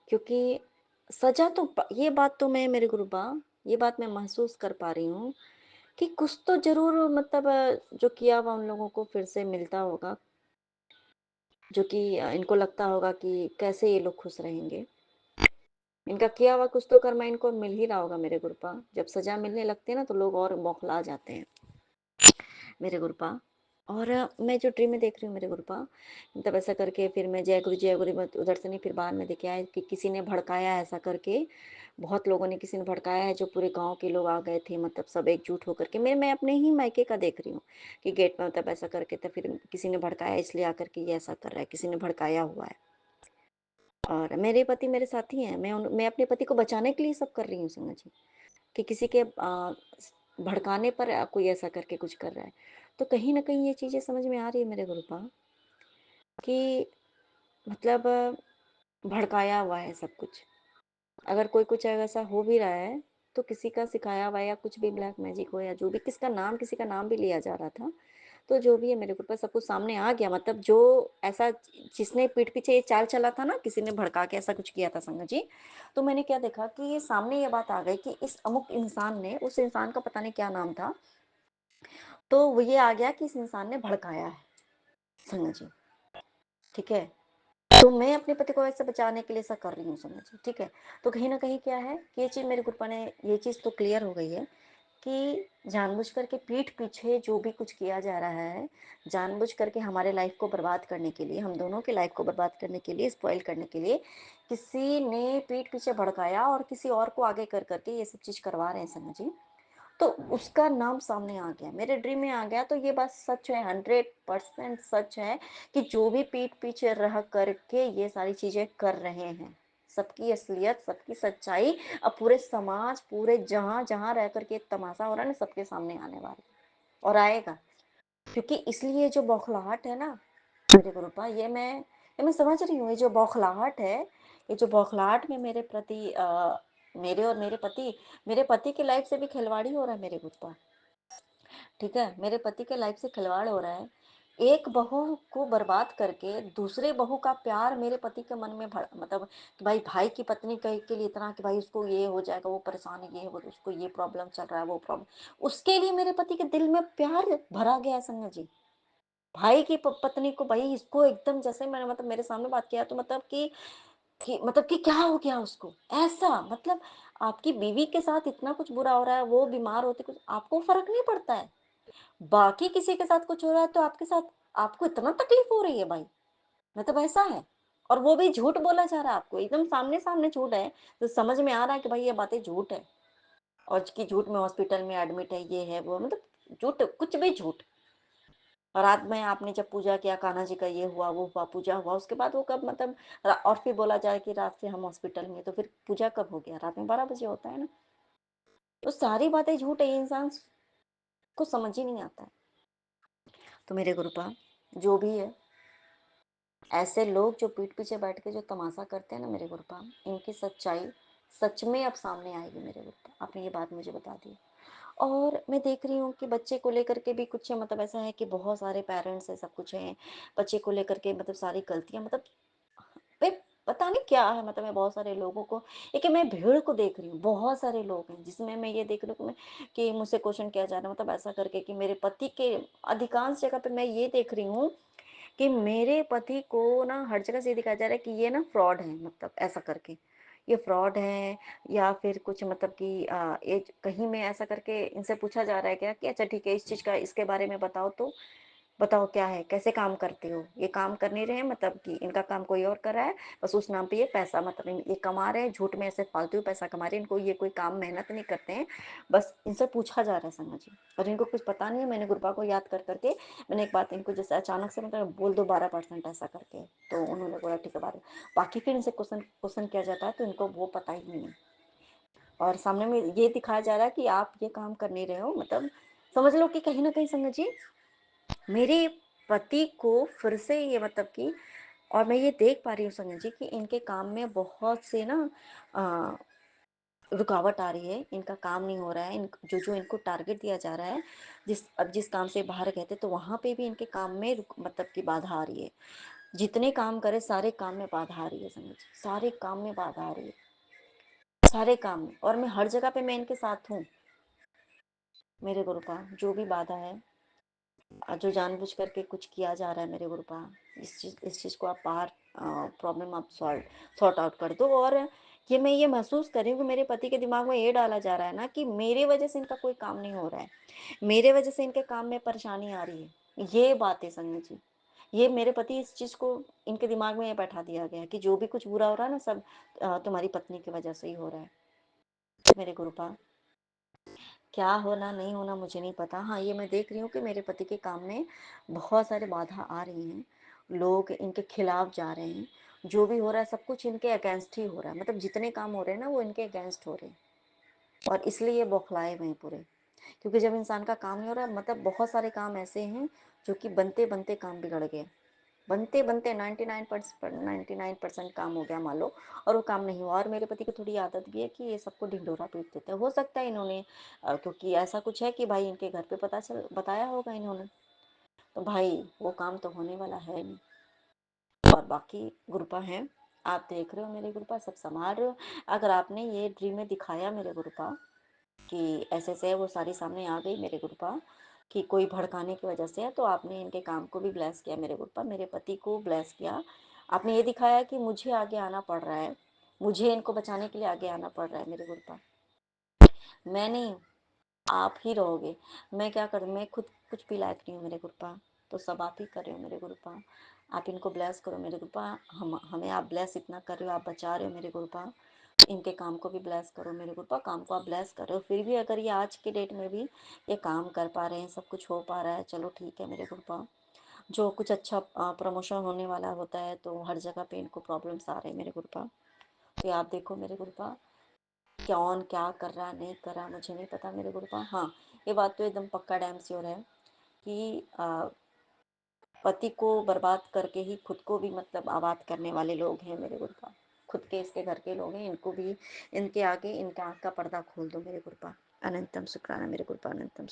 क्योंकि सज़ा तो ये बात तो मैं मेरे गुरुपा, ये बात मैं महसूस कर पा रही हूँ कि कुछ तो ज़रूर मतलब जो किया हुआ उन लोगों को फिर से मिलता होगा, जो कि इनको लगता होगा कि कैसे ये लोग खुश रहेंगे। इनका किया हुआ कुछ तो कर्म इनको मिल ही रहा होगा मेरे गुरुपा। जब सजा मिलने लगती है ना तो लोग और बौखला जाते हैं मेरे गुरुपा। और मैं जो ड्रीम में देख रही हूँ मेरे गुरुपा, तब ऐसा करके फिर मैं जय गुरु मत उधर से नहीं, फिर बाद में देखे आए कि किसी ने भड़काया ऐसा करके, बहुत लोगों ने किसी ने भड़काया है, जो पूरे गांव के लोग आ गए थे, मतलब सब एकजुट होकर के। मैं अपने ही मायके का देख रही हूँ कि गेट में मतलब ऐसा करके, तो फिर किसी ने भड़काया इसलिए आकर के ये ऐसा कर रहा है, किसी ने भड़काया हुआ है। और मेरे पति मेरे साथ ही हैं, मैं अपने पति को बचाने के लिए सब कर रही हूँ संगत जी, कि किसी के भड़काने पर कोई ऐसा करके कुछ कर रहा है। तो कहीं न कहीं ये चीज़ें समझ में आ रही है मेरे गुरुपा कि मतलब भड़काया हुआ है सब कुछ। अगर कोई कुछ ऐसा हो भी रहा है, तो किसी का सिखाया हुआ या कुछ भी ब्लैक मैजिक हो या जो भी किसी का नाम भी लिया जा रहा था। तो जो भी है मेरे ऊपर सब कुछ सामने आ गया, मतलब जो ऐसा जिसने पीठ पीछे ये चाल चला था ना, किसी ने भड़का के ऐसा कुछ किया था संगत जी, तो मैंने क्या देखा कि ये सामने ये बात आ गई कि इस अमुक इंसान ने, उस इंसान का पता नहीं क्या नाम था, तो वो ये आ गया कि इस इंसान ने भड़काया है संगत जी। ठीक है? तो मैं अपने पति को ऐसे बचाने के लिए ऐसा कर रही हूँ समझ, ठीक है? तो कहीं न कहीं क्या है कि ये चीज़ मेरे गुरुपा ने, ये चीज़ तो क्लियर हो गई है कि जानबूझ कर के पीठ पीछे जो भी कुछ किया जा रहा है, जानबूझ करके हमारे लाइफ को बर्बाद करने के लिए, हम दोनों की लाइफ को बर्बाद करने के लिए, स्पॉइल करने के लिए, किसी ने पीठ पीछे भड़काया और किसी और को आगे कर करके ये सब चीज़ करवा रहे हैं समझ जी। तो उसका नाम सामने आ गया, मेरे ड्रीम में आ गया। तो ये बात सच है, 100% सच है कि जो भी पीठ पीछे रह करके ये सारी चीज़ें कर रहे हैं, सबकी असलियत, सबकी सच्चाई अब पूरे समाज, पूरे जहाँ-जहाँ रह करके तमाशा हो रहा है ना, सबके सामने आने वाला है और आएगा। क्योंकि इसलिए जो बौखलाहट है ना मेरे गुरुपा, ये मैं समझ रही हूँ, ये जो बौखलाहट है, ये जो बौखलाहट में मेरे प्रति मेरे और मेरे पति की लाइफ से भी खिलवाड़ी हो रहा है मेरे गुरुपा। ठीक है? मेरे पति के लाइफ से खिलवाड़ हो रहा है। एक बहू को बर्बाद करके दूसरे बहू का प्यार मेरे पति के मन में मतलब कि भाई की पत्नी के लिए इतना कि भाई उसको ये हो जाएगा, वो परेशान है, ये वो, उसको ये प्रॉब्लम चल रहा है, वो प्रॉब्लम, उसके लिए मेरे पति के दिल में प्यार भरा गया है संगत जी। भाई की पत्नी को, भाई इसको एकदम जैसे मैंने मतलब मेरे सामने बात किया तो मतलब कि क्या हो गया उसको? ऐसा मतलब आपकी बीवी के साथ इतना कुछ बुरा हो रहा है, वो बीमार होती कुछ, आपको फ़र्क नहीं पड़ता है। बाकी किसी के साथ कुछ हो रहा है तो आपके साथ आपको इतना तकलीफ हो रही है भाई, मतलब ऐसा है। और वो भी झूठ बोला जा रहा है आपको, एकदम सामने-सामने झूठ है, तो समझ में आ रहा है कि भाई ये बातें झूठ है, और कि झूठ में हॉस्पिटल में एडमिट है, ये है, वो, मतलब झूठ, कुछ भी झूठ। और रात में आपने जब पूजा किया, कान्हा जी का ये हुआ, वो हुआ, पूजा हुआ, उसके बाद वो कब मतलब और फिर बोला जाए कि रात से हम हॉस्पिटल में, तो फिर पूजा कब हो गया? रात में 12 बजे होता है ना। तो सारी बातें झूठ है, ये इंसान को समझ ही नहीं आता है। तो मेरे गुरुपा जो भी है, ऐसे लोग जो पीठ पीछे बैठ के जो तमाशा करते हैं ना मेरे गुरुपा, इनकी सच्चाई सच में अब सामने आएगी मेरे गुरुपा। आपने ये बात मुझे बता दी। और मैं देख रही हूँ कि बच्चे को लेकर के भी कुछ मतलब ऐसा है कि बहुत सारे पेरेंट्स हैं, सब कुछ हैं। बच्चे को लेकर के मतलब सारी गलतियाँ मतलब पे पता नहीं क्या है, मतलब मैं बहुत सारे लोगों को, एक मैं भीड़ को देख रही हूँ, बहुत सारे लोग हैं जिसमें मैं ये देख रही हूँ कि मुझसे क्वेश्चन किया जा रहा है, मतलब ऐसा करके कि मेरे पति के अधिकांश जगह पे मैं ये देख रही हूँ कि मेरे पति को ना हर जगह से ये दिखाया जा रहा है कि ये ना फ्रॉड है, मतलब ऐसा करके ये फ्रॉड है, या फिर कुछ मतलब कि ये कहीं में ऐसा करके इनसे पूछा जा रहा है क्या कि अच्छा ठीक है, इस चीज़ का इसके बारे में बताओ, तो बताओ क्या है, कैसे काम करते हो, ये काम कर नहीं रहे हैं, मतलब कि इनका काम कोई और कर रहा है, बस उस नाम पे ये पैसा मतलब ये कमा रहे हैं, झूठ में ऐसे फालतू पैसा कमा रहे हैं, इनको ये कोई काम मेहनत नहीं करते हैं, बस इनसे पूछा जा रहा है संगत जी, और इनको कुछ पता नहीं है। मैंने गुरबा को याद कर करके मैंने एक बात इनको जैसे अचानक से मतलब बोल दो 12% ऐसा करके, तो उन्होंने बोला ठीक है, बात बाकी फिर इनसे क्वेश्चन क्वेश्चन किया जाता है तो इनको वो पता ही नहीं है, और सामने में ये दिखाया जा रहा है कि आप ये काम कर नहीं रहे हो, मतलब समझ लो कि कहीं ना कहीं संगत जी मेरे पति को फिर से ये मतलब कि, और मैं ये देख पा रही हूँ संजय जी कि इनके काम में बहुत से ना अ, रुकावट आ रही है, इनका काम नहीं हो रहा है, जो जो इनको टारगेट दिया जा रहा है, जिस काम से बाहर गए थे तो वहाँ पे भी इनके काम में मतलब कि बाधा आ रही है, जितने काम करे सारे काम में बाधा आ रही है संजय जी, सारे काम में बाधा आ रही है, सारे काम में, और मैं हर जगह पे मैं इनके साथ हूँ मेरे गुरुपा, जो भी बाधा है, जो जानबूझ करके कुछ किया जा रहा है मेरे गुरुपा, इस चीज़ को आप बाहर प्रॉब्लम आप सॉर्ट आउट कर दो। और ये मैं ये महसूस कर रही हूँ कि मेरे पति के दिमाग में ये डाला जा रहा है ना कि मेरे वजह से इनका कोई काम नहीं हो रहा है, मेरे वजह से इनके काम में परेशानी आ रही है, ये बात है संगत जी, ये मेरे पति इस चीज़ को इनके दिमाग में ये बैठा दिया गया है कि जो भी कुछ बुरा हो रहा है ना सब तुम्हारी पत्नी की वजह से ही हो रहा है मेरे गुरुपा। क्या होना नहीं होना मुझे नहीं पता, हाँ ये मैं देख रही हूँ कि मेरे पति के काम में बहुत सारे बाधा आ रही हैं, लोग इनके खिलाफ जा रहे हैं, जो भी हो रहा है सब कुछ इनके अगेंस्ट ही हो रहा है, मतलब जितने काम हो रहे हैं ना वो इनके अगेंस्ट हो रहे हैं, और इसलिए ये बौखलाए हुए हैं पूरे, क्योंकि जब इंसान का काम नहीं हो रहा है, मतलब बहुत सारे काम ऐसे हैं जो कि बनते बनते काम बिगड़ गए, बनते बनते 99% काम हो गया मान लो, और वो काम नहीं हुआ, और मेरे पति की थोड़ी आदत भी है कि ये सबको ढिंढोरा पीट देते हैं, हो सकता है इन्होंने क्योंकि ऐसा कुछ है कि भाई इनके घर पे पता चल बताया होगा इन्होंने, तो भाई वो काम तो होने वाला है नहीं। और बाकी ग्रुपा हैं, आप देख रहे हो मेरे ग्रुपा सब संभाल रहे हो, अगर आपने ये ड्रीम में दिखाया मेरे ग्रुपा कि ऐसे से वो सारी सामने आ गई मेरे गुरुपा कि कोई भड़काने की वजह से है, तो आपने इनके काम को भी ब्लेस किया मेरे गुरुपा, मेरे पति को ब्लेस किया, आपने ये दिखाया कि मुझे आगे आना पड़ रहा है, मुझे इनको बचाने के लिए आगे आना पड़ रहा है मेरे गुरुपा, मैं नहीं, आप ही रहोगे, मैं क्या करूँ, मैं खुद कुछ भी लायक नहीं हूँ मेरे गुरुपा, तो सब आप ही कर रहे हो मेरे गुरुपा, आप इनको ब्लेस करो मेरे गुरुपा, हमें आप ब्लेस इतना कर रहे हो, आप बचा रहे हो मेरे गुरुपा, इनके काम को भी ब्लेस करो मेरे गुरुपा, काम को आप ब्लेस कर रहे हो, फिर भी अगर ये आज के डेट में भी ये काम कर पा रहे हैं, सब कुछ हो पा रहा है, चलो ठीक है मेरे गुरुपा, जो कुछ अच्छा प्रमोशन होने वाला होता है तो हर जगह पे इनको प्रॉब्लम्स आ रहे हैं मेरे गुरुपा, तो आप देखो मेरे गुरुपा, कौन क्या कर रहा नहीं कर रहा मुझे नहीं पता मेरे गुरुपा, हाँ ये बात तो एकदम पक्का डैम श्योर है कि पति को बर्बाद करके ही खुद को भी मतलब आबाद करने वाले लोग हैं मेरे गुरुपा, खुद के इसके घर के लोग हैं, इनको भी इनके आगे इनका आँख का पर्दा खोल दो मेरे गुरुपा, अनंतम शुक्राना मेरे गुरुपा, अनंतम